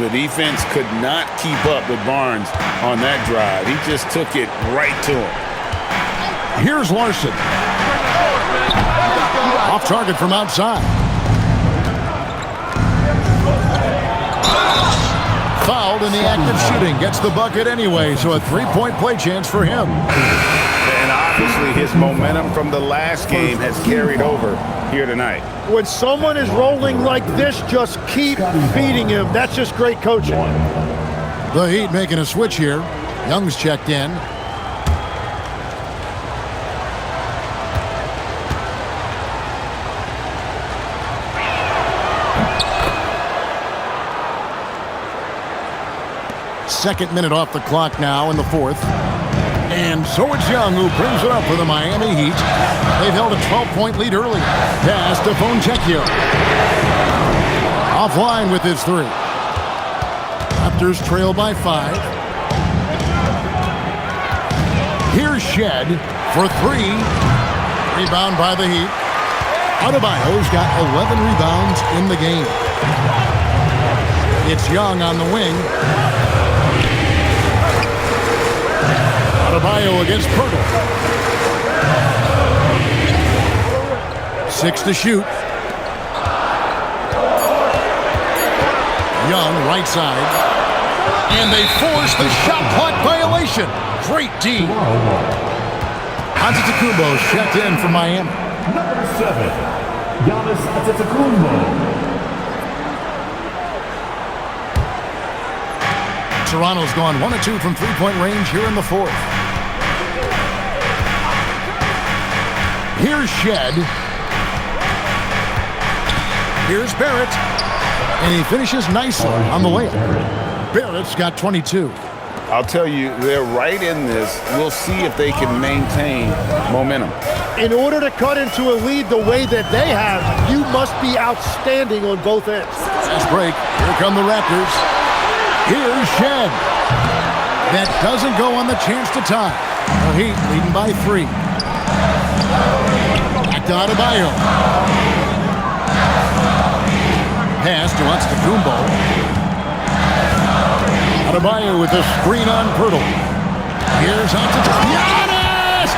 The defense could not keep up with Barnes on that drive. He just took it right to him. Here's Larson. Off target from outside. Fouled in the act of shooting. Gets the bucket anyway, so a three-point play chance for him. And obviously his momentum from the last game has carried over here tonight. When someone is rolling like this, just keep feeding him. That's just great coaching. The Heat making a switch here. Young's checked in. Second minute off the clock now in the fourth. And so it's Young who brings it up for the Miami Heat. They've held a 12-point lead early. Pass to Fontecchio. Offline with his three. Raptors trail by 5. Here's Shed for 3. Rebound by the Heat. Adebayo's got 11 rebounds in the game. It's Young on the wing. Adebayo against Pirtle. 6 to shoot. Young, right side. And they force the shot clock violation. Great D. Antetokounmpo's checked in for Miami. Number 7, Giannis Antetokounmpo. Toronto's gone 1 of 2 from three-point range here in the fourth. Here's Shed. Here's Barrett. And he finishes nicely on the layup. Barrett's got 22. I'll tell you, they're right in this. We'll see if they can maintain momentum. In order to cut into a lead the way that they have, you must be outstanding on both ends. Fast break. Here come the Raptors. Here's Shed. That doesn't go on the chance to tie. The Heat leading by 3. Back to Adebayo. Pass to Antetokounmpo. Adebayo with the screen on Pirtle. Here's Antetokounmpo. Giannis!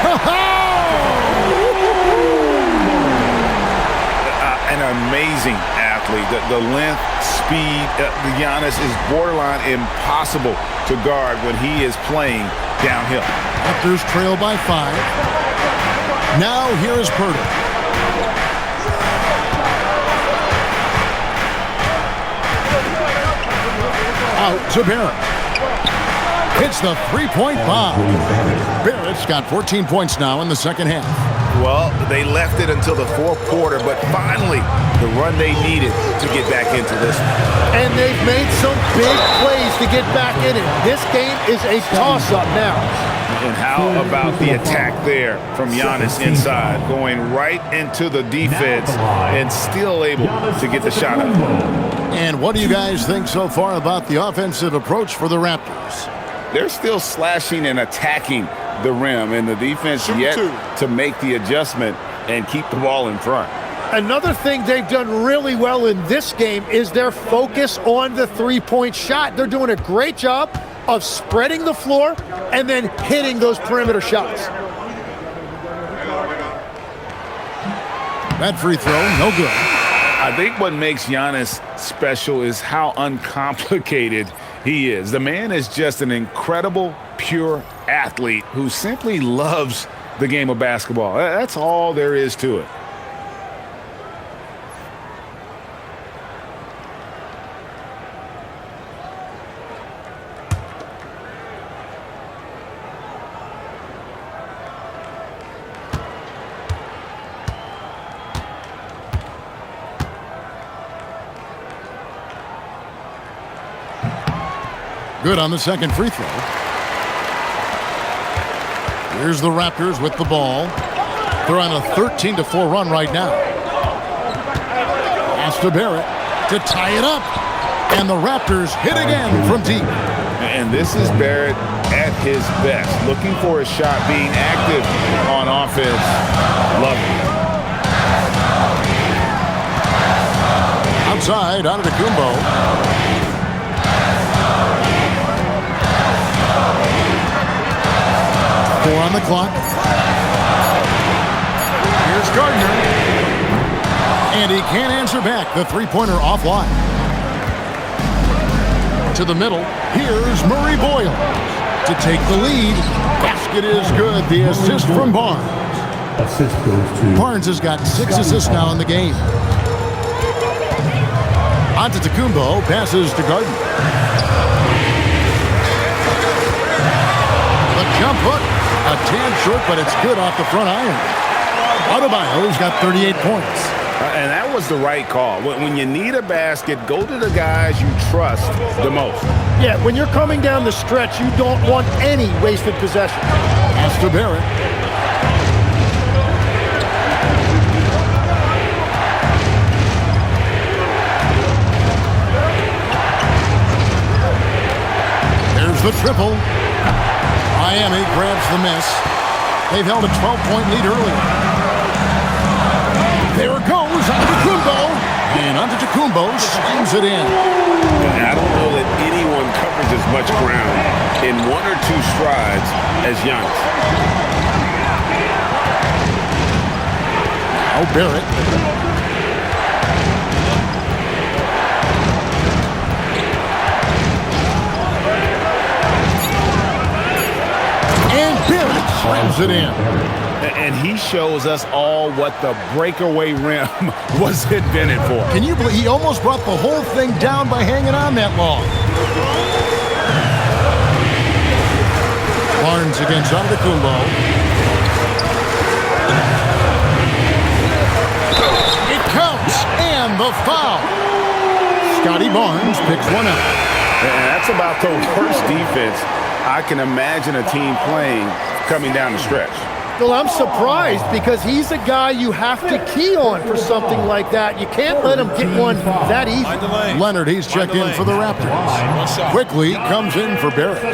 An amazing athlete. The length, speed. Giannis is borderline impossible to guard when he is playing downhill. Raptors trail by 5. Now here is Pirtle. Out to Barrett. Hits the three-point bomb. Barrett's got 14 points now in the second half. Well, they left it until the fourth quarter, but finally the run they needed to get back into this one. And they've made some big plays to get back in it. This game is a toss-up now. And how about the attack there from Giannis inside, going right into the defense and still able to get the shot up. And what do you guys think so far about the offensive approach for the Raptors? They're still slashing and attacking the rim, and the defense yet to make the adjustment and keep the ball in front. Another thing they've done really well in this game is their focus on the three-point shot. They're doing a great job of spreading the floor and then hitting those perimeter shots. That free throw, no good. I think what makes Giannis special is how uncomplicated he is. The man is just an incredible, pure athlete who simply loves the game of basketball. That's all there is to it. Good on the second free throw. Here's the Raptors with the ball. They're on a 13-4 run right now. Pass to Barrett to tie it up. And the Raptors hit again from deep. And this is Barrett at his best. Looking for a shot, being active on offense. Love it. Outside, Antetokounmpo. On the clock. Here's Gardner. And he can't answer back. The three-pointer offline. To the middle. Here's Murray Boyle to take the lead. Basket is good. The assist from Barnes. Assist goes to Barnes has got 6 assists now in the game. Antetokounmpo passes to Gardner. The jump hook. A tad short, but it's good off the front iron. Adebayo's got 38 points. And that was the right call. When you need a basket, go to the guys you trust the most. Yeah, when you're coming down the stretch, you don't want any wasted possession. Pass to Barrett. There's the triple. Miami grabs the miss. They've held a 12-point lead earlier. There it goes, Antetokounmpo. And Antetokounmpo slams it in. I don't know that anyone covers as much ground in 1 or 2 strides as Giannis. Now Barrett. And Barrett slams it in. And he shows us all what the breakaway rim was invented for. Can you believe he almost brought the whole thing down by hanging on that long? Barnes against Antetokounmpo. It counts, and the foul. Scotty Barnes picks one up. And that's about the worst defense I can imagine a team playing coming down the stretch. Well, I'm surprised because he's a guy you have to key on for something like that. You can't let him get one that easy. Leonard, he's checked in for the Raptors. Quickly comes in for Barrett.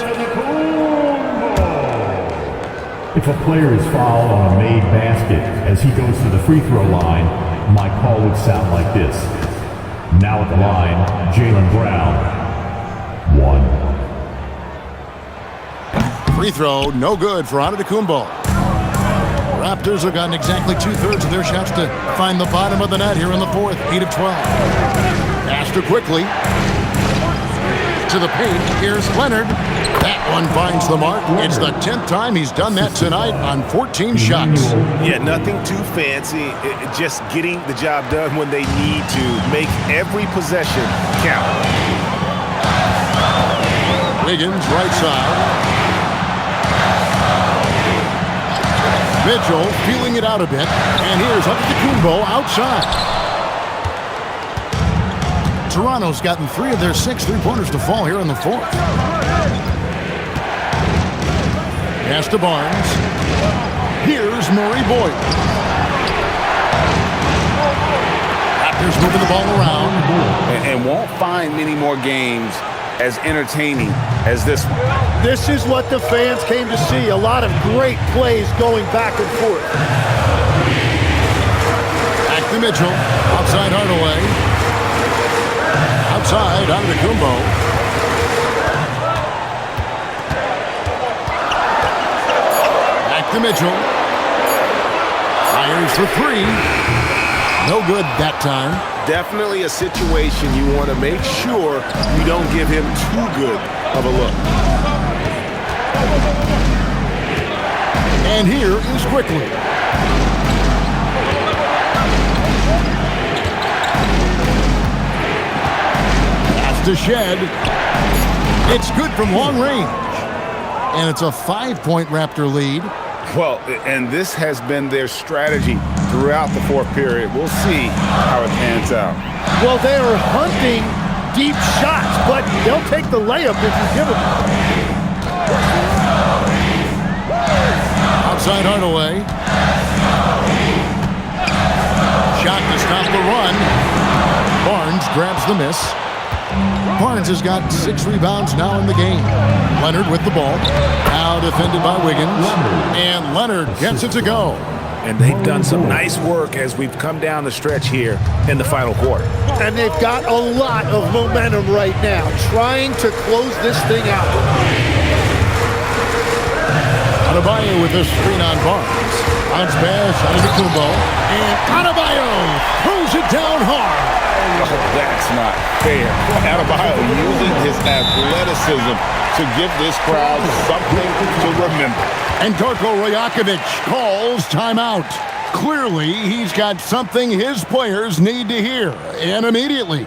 If a player is fouled on a made basket as he goes to the free throw line, my call would sound like this. Now at the line, Jaylen Brown. 1. Free throw, no good for Antetokounmpo. Raptors have gotten exactly 2/3 of their shots to find the bottom of the net here in the fourth. 8 of 12. Pass to quickly. To the paint. Here's Leonard. That one finds the mark. It's the 10th time he's done that tonight on 14 shots. Yeah, nothing too fancy. Just getting the job done when they need to. Make every possession count. Wiggins, right side. Mitchell feeling it out a bit. And here's Antetokounmpo outside. Toronto's gotten 3 of their 6 three-pointers to fall here in the fourth. Pass to Barnes. Here's Murray Boyle. Raptors moving the ball around. And won't find many more games as entertaining as this one. This is what the fans came to see. A lot of great plays going back and forth. Back to Mitchell. Outside Hardaway. Outside Antetokounmpo. Back to Mitchell. Fires for 3. No good that time. Definitely a situation you want to make sure you don't give him too good of a look. And here is Quickly. Pass to Shed. It's good from long range. And it's a 5-point Raptor lead. Well, and this has been their strategy throughout the fourth period. We'll see how it pans out. Well, they are hunting deep shots, but they'll take the layup if you give them. Outside Hardaway. Shot to stop the run. Barnes grabs the miss. Barnes has got 6 rebounds now in the game. Leonard with the ball. Now defended by Wiggins. And Leonard gets it to go. And they've done some nice work as we've come down the stretch here in the final quarter. And they've got a lot of momentum right now, trying to close this thing out. Adebayo with this screen on Barnes. Bounce pass, Antetokounmpo. And Adebayo throws it down hard. Oh, that's not fair. Adebayo using his athleticism to give this crowd something to remember. And Darko Rajakovic calls timeout. Clearly, he's got something his players need to hear, and immediately.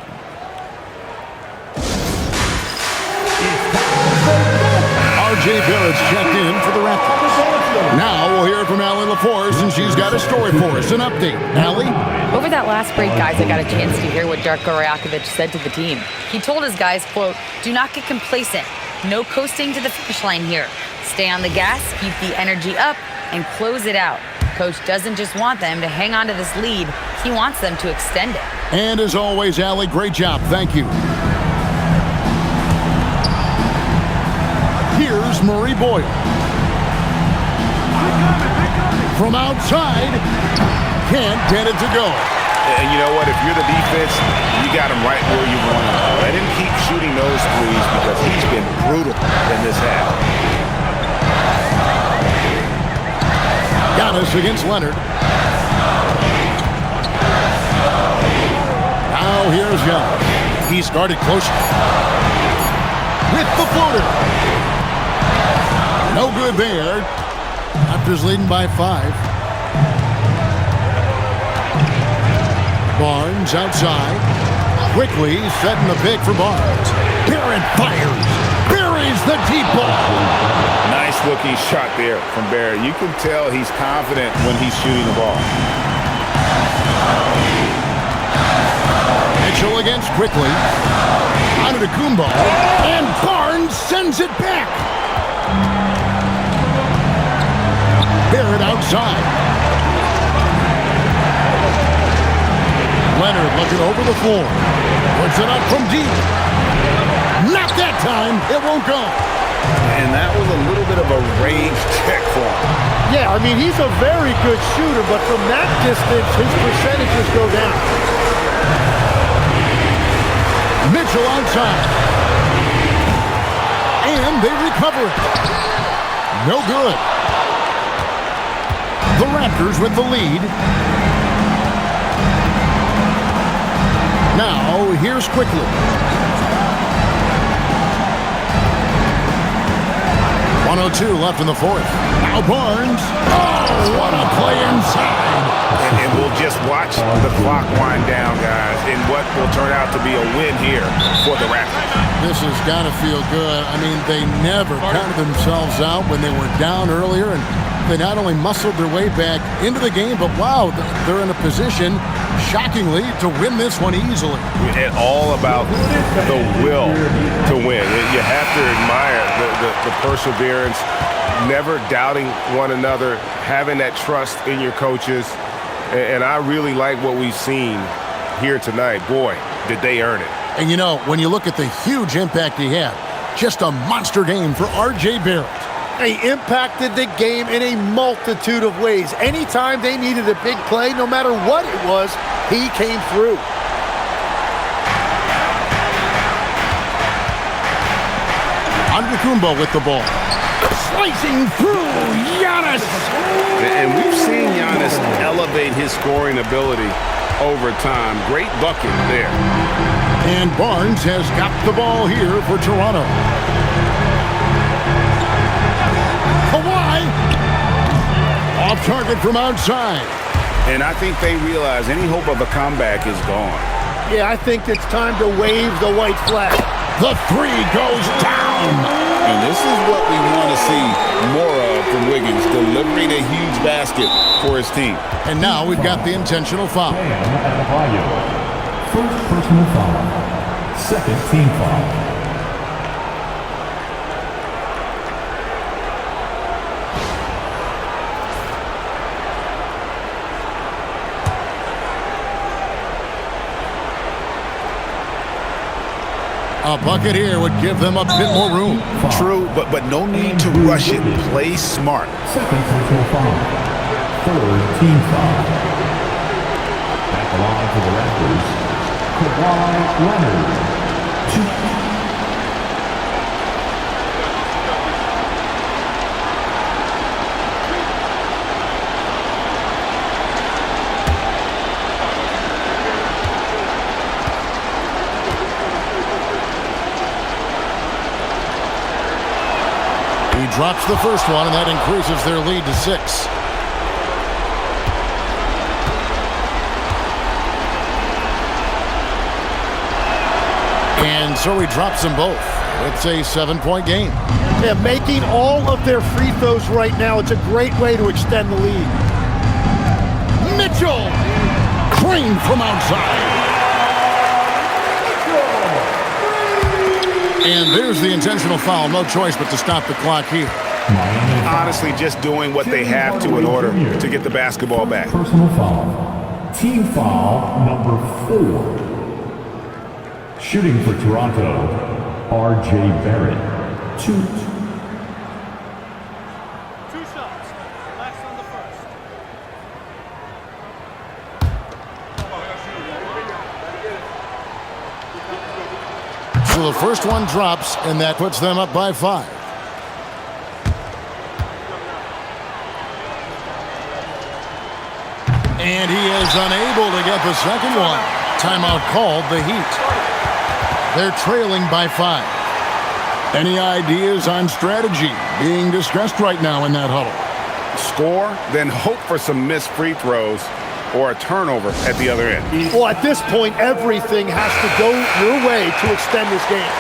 R.J. Barrett's checked in for the Raptors. Now we'll hear from Allie LaForce, and she's got a story for us. An update. Allie? Over that last break, guys, I got a chance to hear what Darko Rajakovic said to the team. He told his guys, quote, "Do not get complacent. No coasting to the finish line here. Stay on the gas, keep the energy up, and close it out." Coach doesn't just want them to hang on to this lead. He wants them to extend it. And as always, Allie, great job. Thank you. Here's Marie Boyle. From outside, can't get it to go. And you know what? If you're the defense, you got him right where you want him. Let him keep shooting those threes because he's been brutal in this half. Giannis against Leonard. Now here's Giannis. He started close with the floater. No good there. Raptors leading by 5. Barnes outside. Quickly setting the pick for Barnes. Barrett fires. Buries the deep ball. Nice looking shot there from Barrett. You can tell he's confident when he's shooting the ball. Mitchell against Quickly. Antetokounmpo. And Barnes sends it back. Barrett outside. Leonard looking over the floor. Puts it up from deep. Not that time. It won't go. And that was a little bit of a range check for him. Yeah, I mean, he's a very good shooter, but from that distance, his percentages go down. Mitchell outside. And they recover it. No good. The Raptors with the lead. Now, here's Quickly. .102 left in the fourth. Now Barnes. Oh, what a play inside. And we'll just watch the clock wind down, guys, in what will turn out to be a win here for the Raptors. This has got to feel good. I mean, they never counted themselves out when they were down earlier, and they not only muscled their way back into the game, but wow, they're in a position, shockingly, to win this one easily. And all about the will to win. You have to admire the perseverance, never doubting one another, having that trust in your coaches. And I really like what we've seen here tonight. Boy, did they earn it. And you know, when you look at the huge impact he had, just a monster game for R.J. Barrett. He impacted the game in a multitude of ways. Anytime they needed a big play, no matter what it was, he came through. Antetokounmpo with the ball. Slicing through, Giannis! And we've seen Giannis elevate his scoring ability over time. Great bucket there. And Barnes has got the ball here for Toronto. Kawhi! Off target from outside. And I think they realize any hope of a comeback is gone. Yeah, I think it's time to wave the white flag. The three goes down. And this is what we want to see more of from Wiggins, delivering a huge basket for his team. And now we've got the intentional foul. First personal foul. Second team foul. A bucket here would give them a bit more room. True, but no need to rush it. Play smart. Second personal foul. Third team foul. Back along for the Raptors. Kawhi Leonard. He drops the first one, and that increases their lead to 6. And so he drops them both. It's a 7-point game. Yeah, making all of their free throws right now, it's a great way to extend the lead. Mitchell! Crane from outside. And there's the intentional foul. No choice but to stop the clock here. Honestly, just doing what they have to in order to get the basketball back. Personal foul. Team foul number 4. Shooting for Toronto, R.J. Barrett. 2. 2 shots. Last on the first. So the first one drops, and that puts them up by 5. And he is unable to get the second one. Timeout called, the Heat. They're trailing by 5. Any ideas on strategy being discussed right now in that huddle? Score, then hope for some missed free throws or a turnover at the other end. Well, at this point, everything has to go your way to extend this game.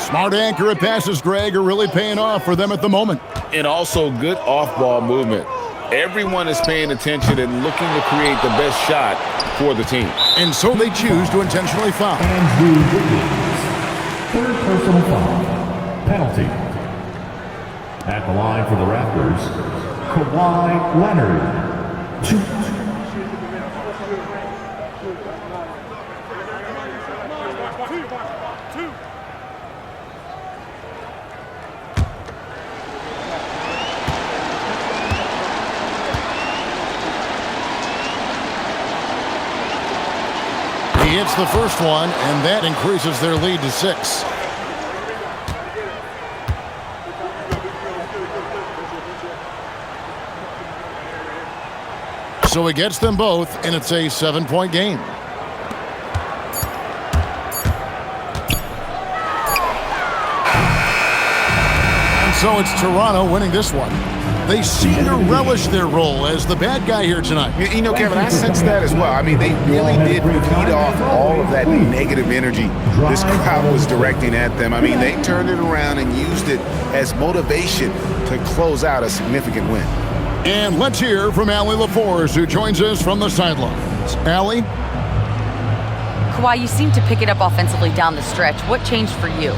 Smart accurate passes, Greg, are really paying off for them at the moment. And also good off-ball movement. Everyone is paying attention and looking to create the best shot for the team. And so they choose to intentionally foul. Andrew Wiggins. 3rd personal foul. Penalty. At the line for the Raptors, Kawhi Leonard. 2. He hits the first one, and that increases their lead to 6. So he gets them both, and it's a 7-point game. And so it's Toronto winning this one. They seem to relish their role as the bad guy here tonight. You know, Kevin, I sense that as well. I mean, they really did feed off all of that negative energy this crowd was directing at them. I mean, they turned it around and used it as motivation to close out a significant win. And let's hear from Allie LaForce, who joins us from the sidelines. Allie? Kawhi, you seem to pick it up offensively down the stretch. What changed for you?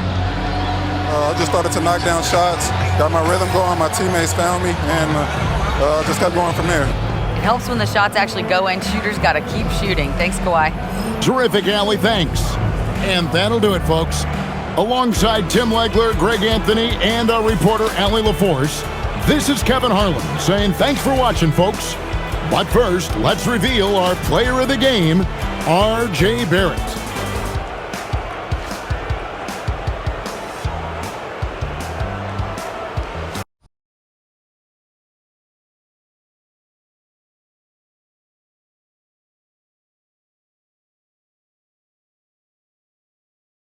I just started to knock down shots, got my rhythm going, my teammates found me, and just kept going from there. It helps when the shots actually go in. Shooters got to keep shooting. Thanks, Kawhi. Terrific, Allie. Thanks. And that'll do it, folks. Alongside Tim Legler, Greg Anthony, and our reporter, Allie LaForce, this is Kevin Harlan saying thanks for watching, folks. But first, let's reveal our player of the game, R.J. Barrett.